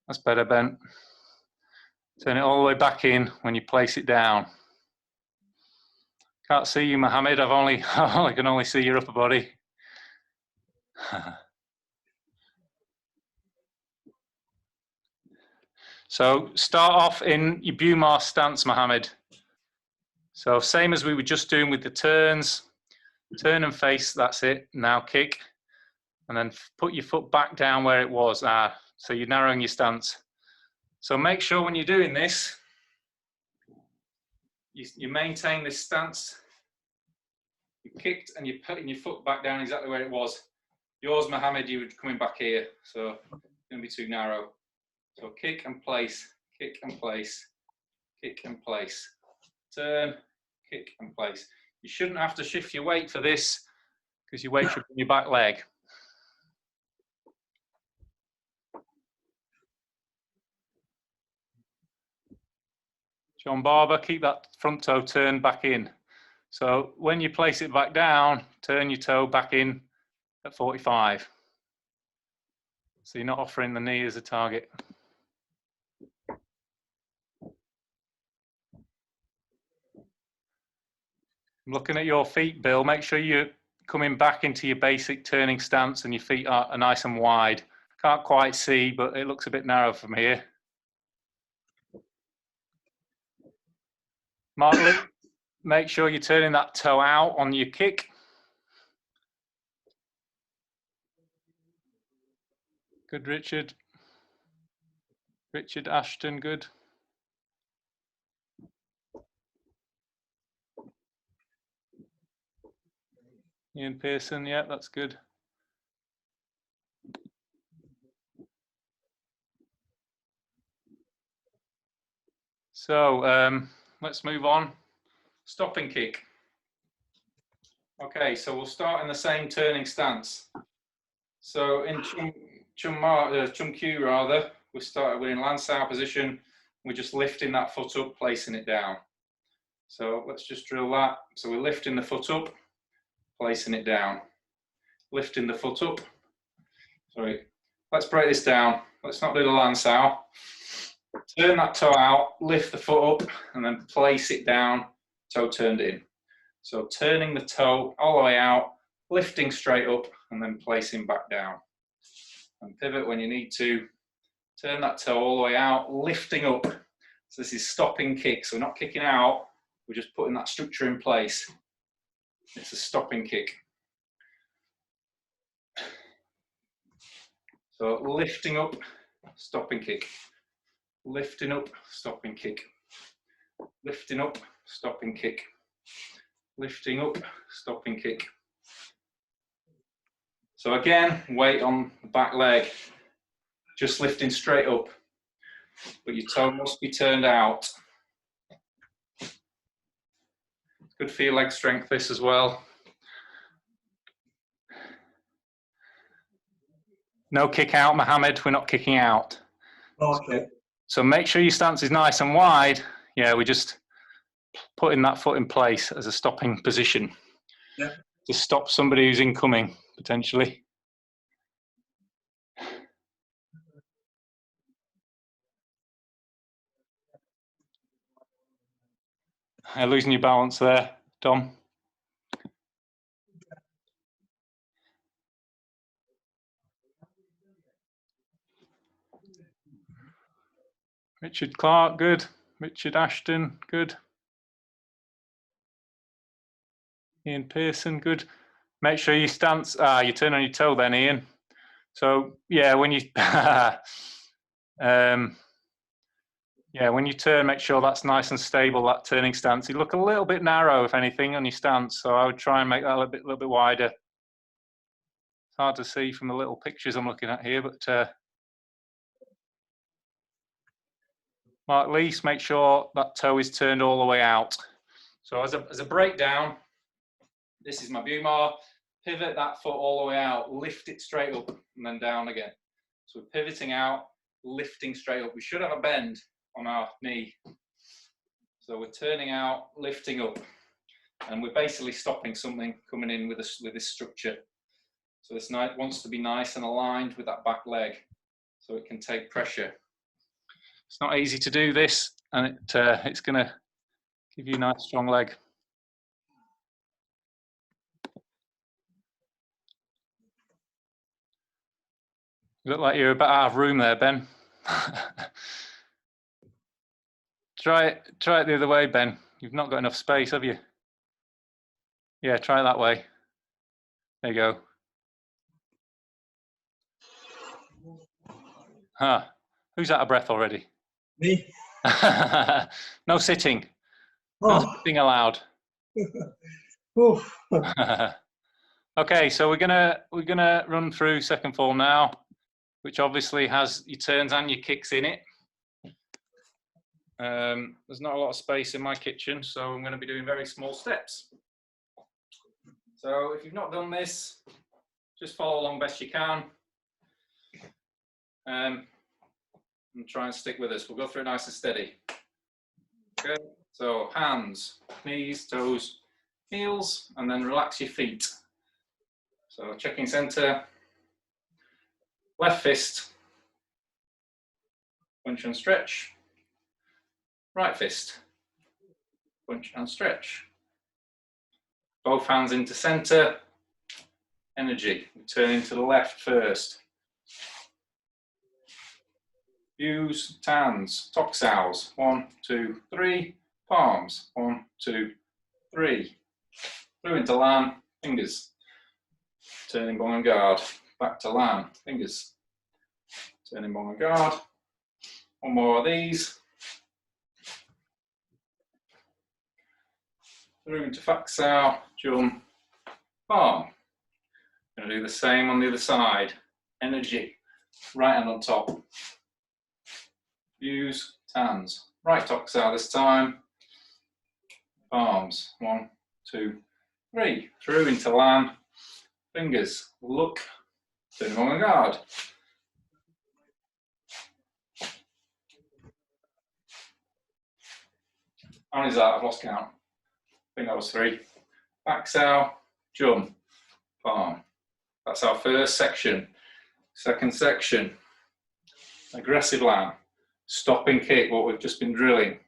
That's better, Ben. Turn it all the way back in when you place it down. Can't see you, Mohammed. I can only see your upper body. So start off in your bumar stance, Mohammed. So same as we were just doing with the turns. Turn and face, that's it. Now kick. And then put your foot back down where it was. So you're narrowing your stance. So make sure when you're doing this, you maintain this stance. You kicked and you're putting your foot back down exactly where it was. Yours, Mohammed, you were coming back here. So it's going to be too narrow. So kick and place, kick and place, kick and place. Turn, kick and place. You shouldn't have to shift your weight for this because your weight should be in your back leg. John Barber, keep that front toe turned back in. So when you place it back down, turn your toe back in at 45. So you're not offering the knee as a target. I'm looking at your feet, Bill. Make sure you're coming back into your basic turning stance and your feet are nice and wide. Can't quite see, but it looks a bit narrow from here. Mark Lee, make sure you're turning that toe out on your kick. Good, Richard. Richard Ashton, good. Ian Pearson, yeah, that's good. So let's move on. Stopping kick. Okay, so we'll start in the same turning stance. So in Chun Q rather, we're in Lansau position. We're just lifting that foot up, placing it down. So let's just drill that. So we're lifting the foot up, placing it down. Lifting the foot up. Sorry, let's break this down. Let's not do the Lansau. Turn that toe out, lift the foot up, and then place it down, toe turned in. So turning the toe all the way out, lifting straight up, and then placing back down. And pivot when you need to. Turn that toe all the way out, lifting up. So this is stopping kick. So we're not kicking out, we're just putting that structure in place. It's a stopping kick. So lifting up, stopping kick. Lifting up, stopping kick. Lifting up, stopping kick. Lifting up, stopping kick. So again, weight on the back leg, just lifting straight up, but your toe must be turned out. Good for your leg strength, this as well. No kick out, Mohammed, we're not kicking out. Okay. So make sure your stance is nice and wide. Yeah, we're just putting that foot in place as a stopping position. Yeah. To stop somebody who's incoming, potentially. Losing your balance there, Dom. Richard Clark, good. Richard Ashton, good. Ian Pearson, good. Make sure you stance, you turn on your toe then, Ian. So yeah, when you yeah, when you turn, make sure that's nice and stable, that turning stance. You look a little bit narrow, if anything, on your stance, so I would try and make that a little bit wider. It's hard to see from the little pictures I'm looking at here, but at least make sure that toe is turned all the way out. So as a breakdown, this is my Bumar. Pivot that foot all the way out, lift it straight up and then down again. So we're pivoting out, lifting straight up. We should have a bend on our knee. So we're turning out, lifting up, and we're basically stopping something coming in with this structure. So this wants to be nice and aligned with that back leg so it can take pressure. It's not easy to do this, and it's going to give you a nice strong leg. You look like you're a bit out of room there, Ben. Try it the other way, Ben. You've not got enough space, have you? Yeah, try it that way. There you go. Huh. Who's out of breath already? Me? No sitting. No Oh. sitting allowed. Oof. Okay, so we're gonna run through second form now, which obviously has your turns and your kicks in it. There's not a lot of space in my kitchen, so I'm going to be doing very small steps. So if you've not done this, just follow along best you can. And try and stick with us. We'll go through it nice and steady. Okay, so hands, knees, toes, heels, and then relax your feet. So checking center, left fist, punch and stretch, right fist, punch and stretch. Both hands into center, energy, turning to the left first. Views, tans, toxals, 1, 2, 3, palms, 1, 2, 3. Through into lan, fingers. Turning ball and guard, back to lan, fingers. Turning ball and guard. One more of these. Through into faksal, jump, palm. Going to do the same on the other side. Energy, right hand on top. Views, tans, right toxal this time. Palms, 1, 2, 3. Through into lan, fingers, look, turning on guard. How many is that? I've lost count. I think that was 3. Faksal, jump, palm. That's our first section. Second section, aggressive lan, stopping kick, what we've just been drilling.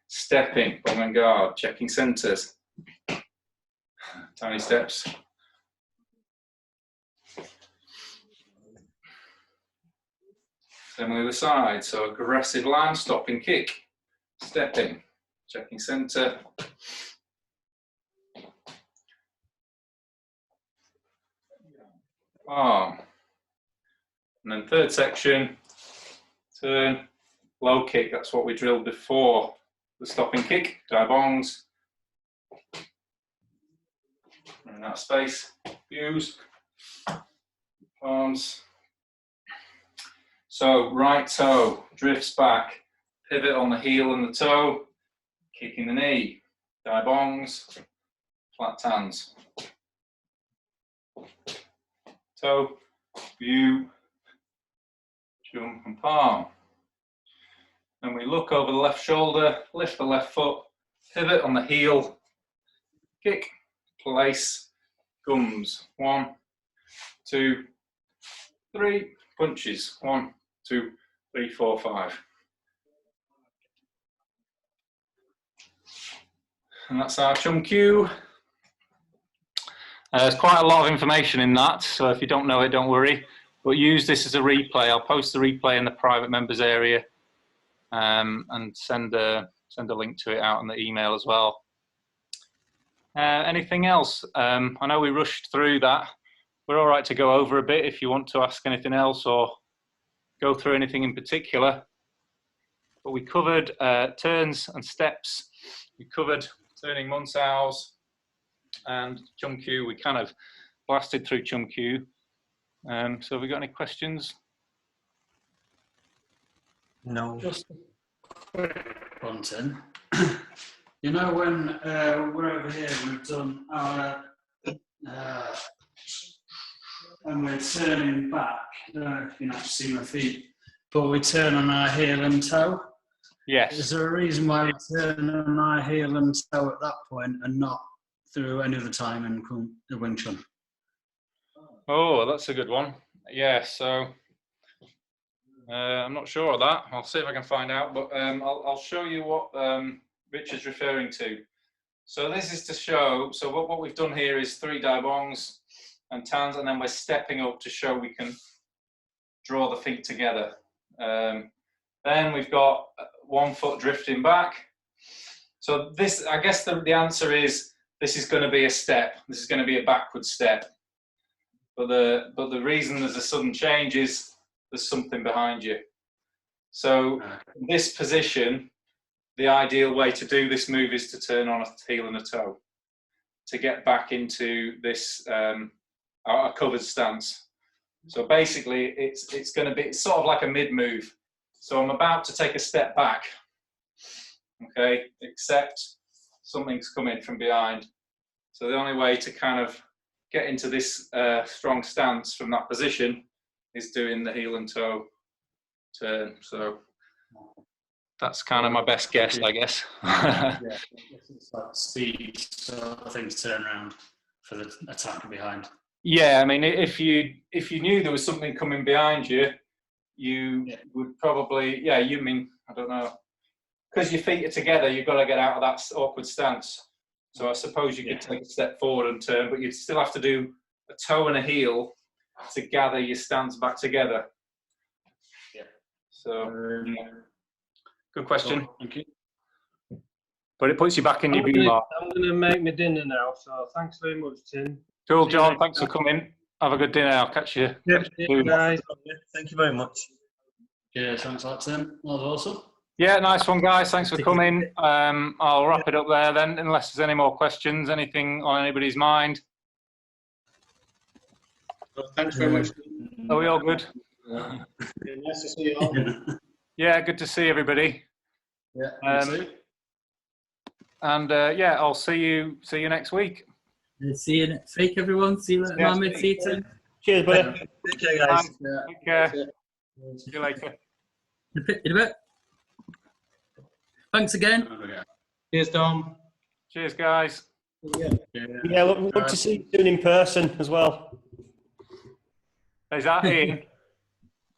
Stepping, ball and guard, checking centers. Tiny steps. Same on the other side, so aggressive lan, stopping kick. Stepping, checking center. arm. And then third section, turn, low kick. That's what we drilled before the stopping kick, dive bongs. In that space, views, arms. So right toe drifts back, pivot on the heel and the toe, kicking the knee, dive bongs, flat tans. Toe, view, jump and palm. And we look over the left shoulder, lift the left foot, pivot on the heel, kick, place, gums. 1, 2, 3, punches. 1, 2, 3, 4, 5. And that's our Chun cue. There's quite a lot of information in that, so if you don't know it, don't worry. But use this as a replay. I'll post the replay in the private members area and send a link to it out in the email as well. Anything else? I know we rushed through that. We're all right to go over a bit if you want to ask anything else or go through anything in particular. But we covered turns and steps. We covered turning Munsaus and Chun cue. We kind of blasted through Chun cue. So have we got any questions? No. Just a quick one, Tim. You know when we're over here, we've done our and we're turning back. I don't know if you can actually see my feet, but we turn on our heel and toe. Yes. Is there a reason why we turn on our heel and toe at that point and not through any other time in the Wing Chun? Oh, that's a good one. Yeah, so I'm not sure of that. I'll see if I can find out, but I'll show you what Richard's referring to. So this is to show, so what we've done here is 3 dai bongs and tans, and then we're stepping up to show we can draw the feet together. Then we've got 1 foot drifting back. So this, I guess the answer is, this is going to be a step. This is going to be a backward step. But the reason there's a sudden change is there's something behind you. So in this position, the ideal way to do this move is to turn on a heel and a toe to get back into this a covered stance. So basically, it's going to be sort of like a mid move. So I'm about to take a step back, okay, except something's coming from behind. So the only way to kind of get into this strong stance from that position is doing the heel and toe turn. So that's kind of my best guess, I guess. Yeah, it's like speed, so things turn around for the attacker behind. Yeah, I mean, if you knew there was something coming behind you, you would probably, yeah, you mean, I don't know, because your feet are together, you've got to get out of that awkward stance. So I suppose you could take a step forward and turn, but you'd still have to do a toe and a heel to gather your stance back together. Yeah. So, yeah. Good question. Cool. Thank you. But it puts you back in your view mark. I'm going to make my dinner now, so thanks very much, Tim. Cool, John. Thanks for coming. Have a good dinner. I'll catch you. Yep. Soon. Guys. Thank you very much. Yeah, thanks a lot, Tim. That was awesome. Yeah, nice one, guys. Thanks for coming. I'll wrap it up there then, unless there's any more questions, anything on anybody's mind. Well, thanks very much. Are we all good? Yeah, nice to see you all. Yeah, good to see everybody. Yeah. Yeah, I'll see you next week. See you next week, everyone. See you later, Yeah, Mohammed. See you, Tim. Cheers, buddy. Take care, guys. Take care. See you later. In a bit. Thanks again. Cheers, Dom. Cheers, guys. Yeah, look to see you soon in person as well. Is that Ian?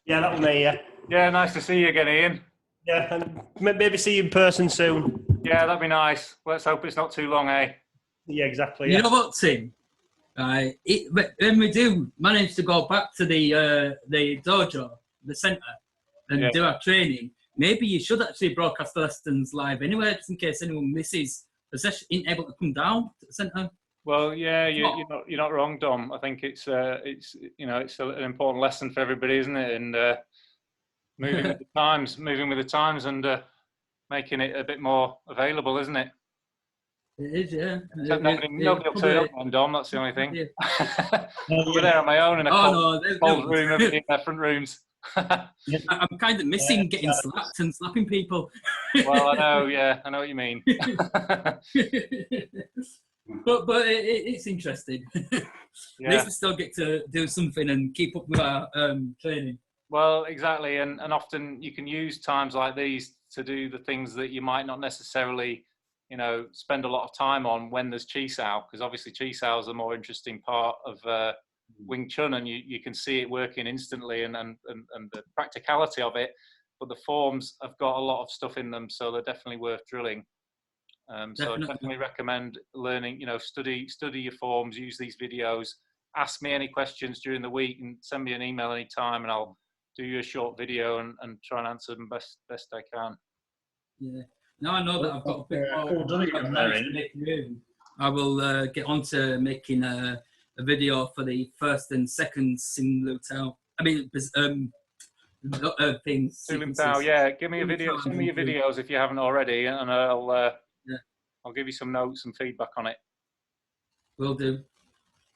Yeah, that'll me, yeah. Yeah, nice to see you again, Ian. Yeah, and maybe see you in person soon. Yeah, that'd be nice. Let's hope it's not too long, eh? Yeah, exactly. You Yeah. know what, Tim? When we do manage to go back to the dojo, the centre, and do our training, maybe you should actually broadcast the lessons live anyway, just in case anyone misses the session, isn't able to come down to the centre. Well, yeah, you're not wrong, Dom. I think it's you know, it's an important lesson for everybody, isn't it? And moving with the times, and making it a bit more available, isn't it? It is, yeah. Except nobody will turn up then, Dom. That's the only thing. We're there on my own in a cold room, everybody in their front rooms. I'm kind of missing getting slapped and slapping people. Well, I know, yeah, I know what you mean. but it's interesting. At least we still get to do something and keep up with our training. Well, exactly, and often you can use times like these to do the things that you might not necessarily, you know, spend a lot of time on when there's Chi Sao, because obviously Chi Sao is the more interesting part of Wing Chun, and you can see it working instantly and the practicality of it. But the forms have got a lot of stuff in them, so they're definitely worth drilling. So I definitely recommend learning, you know, study your forms, use these videos, ask me any questions during the week and send me an email anytime and I'll do you a short video and try and answer them best I can. Yeah. Now I know that I've got a bit more. I will get on to making a video for the first and second Sin Lu Tao. I mean, things. Yeah, give me a video. Send me your videos if you haven't already, and I'll give you some notes and feedback on it. Will do.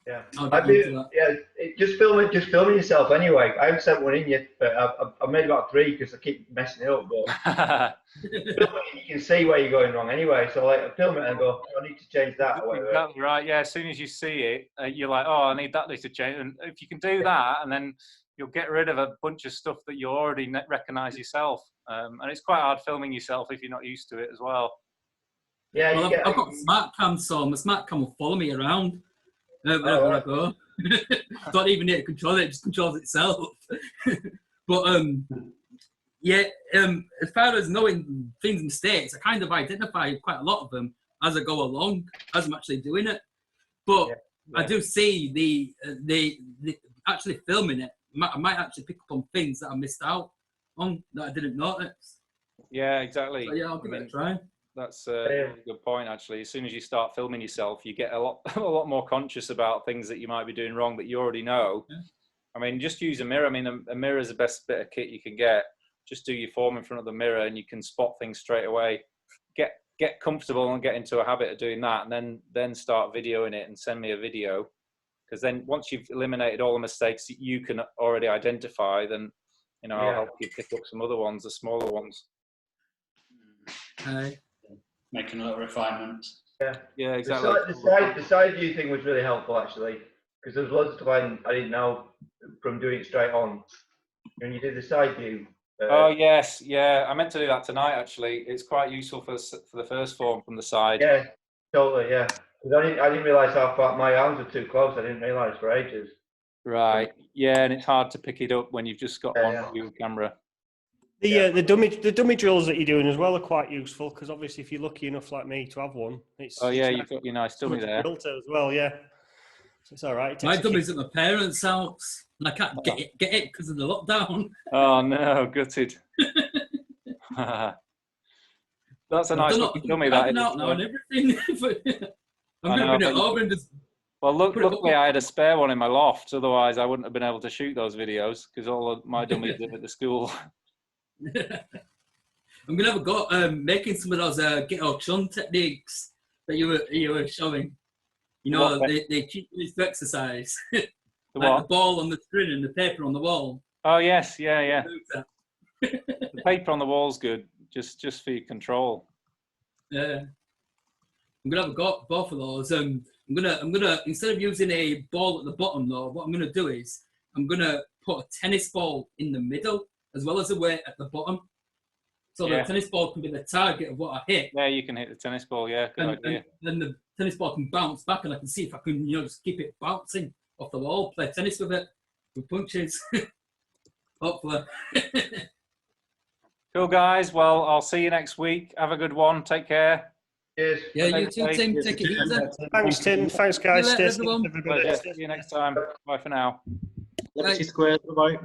Yeah, I do. Yeah, just filming yourself anyway. I haven't sent one in yet, but I've made about 3 because I keep messing it up. But filming, you can see where you're going wrong anyway. So like, I film it and go, oh, I need to change that. Or whatever. Exactly right. Yeah, as soon as you see it, you're like, oh, I need that to change. And if you can do that, and then you'll get rid of a bunch of stuff that you already recognise yourself. And it's quite hard filming yourself if you're not used to it as well. Yeah, well, I've got smart cam, so my smart cam will follow me around wherever I go. Don't even need to control it; it just controls itself. But yeah, as far as knowing things and mistakes, I kind of identify quite a lot of them as I go along, as I'm actually doing it. But I do see the actually filming it. I might actually pick up on things that I missed out on that I didn't notice. Yeah, exactly. So yeah, I'll give it a try. That's a really good point, actually. As soon as you start filming yourself, you get a lot more conscious about things that you might be doing wrong that you already know. Yeah. I mean, just use a mirror. I mean, a mirror is the best bit of kit you can get. Just do your form in front of the mirror and you can spot things straight away. Get comfortable and get into a habit of doing that, and then start videoing it and send me a video. Because then once you've eliminated all the mistakes that you can already identify, then, you know, I'll help you pick up some other ones, the smaller ones. Making a little refinement. Yeah, exactly. The side view thing was really helpful, actually, because there's loads of stuff I didn't know from doing it straight on. When you do the side view. Oh yes, yeah. I meant to do that tonight. Actually, it's quite useful for the first form from the side. Yeah, totally. Yeah, because I didn't realise how far my arms were too close. I didn't realise for ages. Right. Yeah, and it's hard to pick it up when you've just got one view camera. The dummy drills that you're doing as well are quite useful because obviously if you're lucky enough like me to have one, it's you've got your nice dummy there. As well, yeah. So it's all right. My dummy's at my parents' house and I can't get it because of the lockdown. Oh no, gutted. That's a nice looking dummy. That is. Out now and everything. I'm going to bring it over and just. Well, luckily I had a spare one in my loft. Otherwise, I wouldn't have been able to shoot those videos because all of my dummies live at the school. I'm gonna have a go making some of those get Chun techniques that you were showing. You know, they cheat this exercise. Like the ball on the screen and the paper on the wall. Oh yes, yeah. The paper on the wall's good, just for your control. Yeah, I'm gonna have a go at both of those. I'm gonna instead of using a ball at the bottom though, what I'm gonna do is I'm gonna put a tennis ball in the middle as well as a weight at the bottom. So the tennis ball can be the target of what I hit. Yeah, you can hit the tennis ball, yeah, good idea. And then the tennis ball can bounce back and I can see if I can, just keep it bouncing off the wall, play tennis with it, with punches. Hopefully. Cool, guys. Well, I'll see you next week. Have a good one. Take care. Cheers. Yeah, you too, Tim. Take it easy. Thanks, Tim. Thanks, guys. See you next time. Bye for now. Liberty Square. Bye.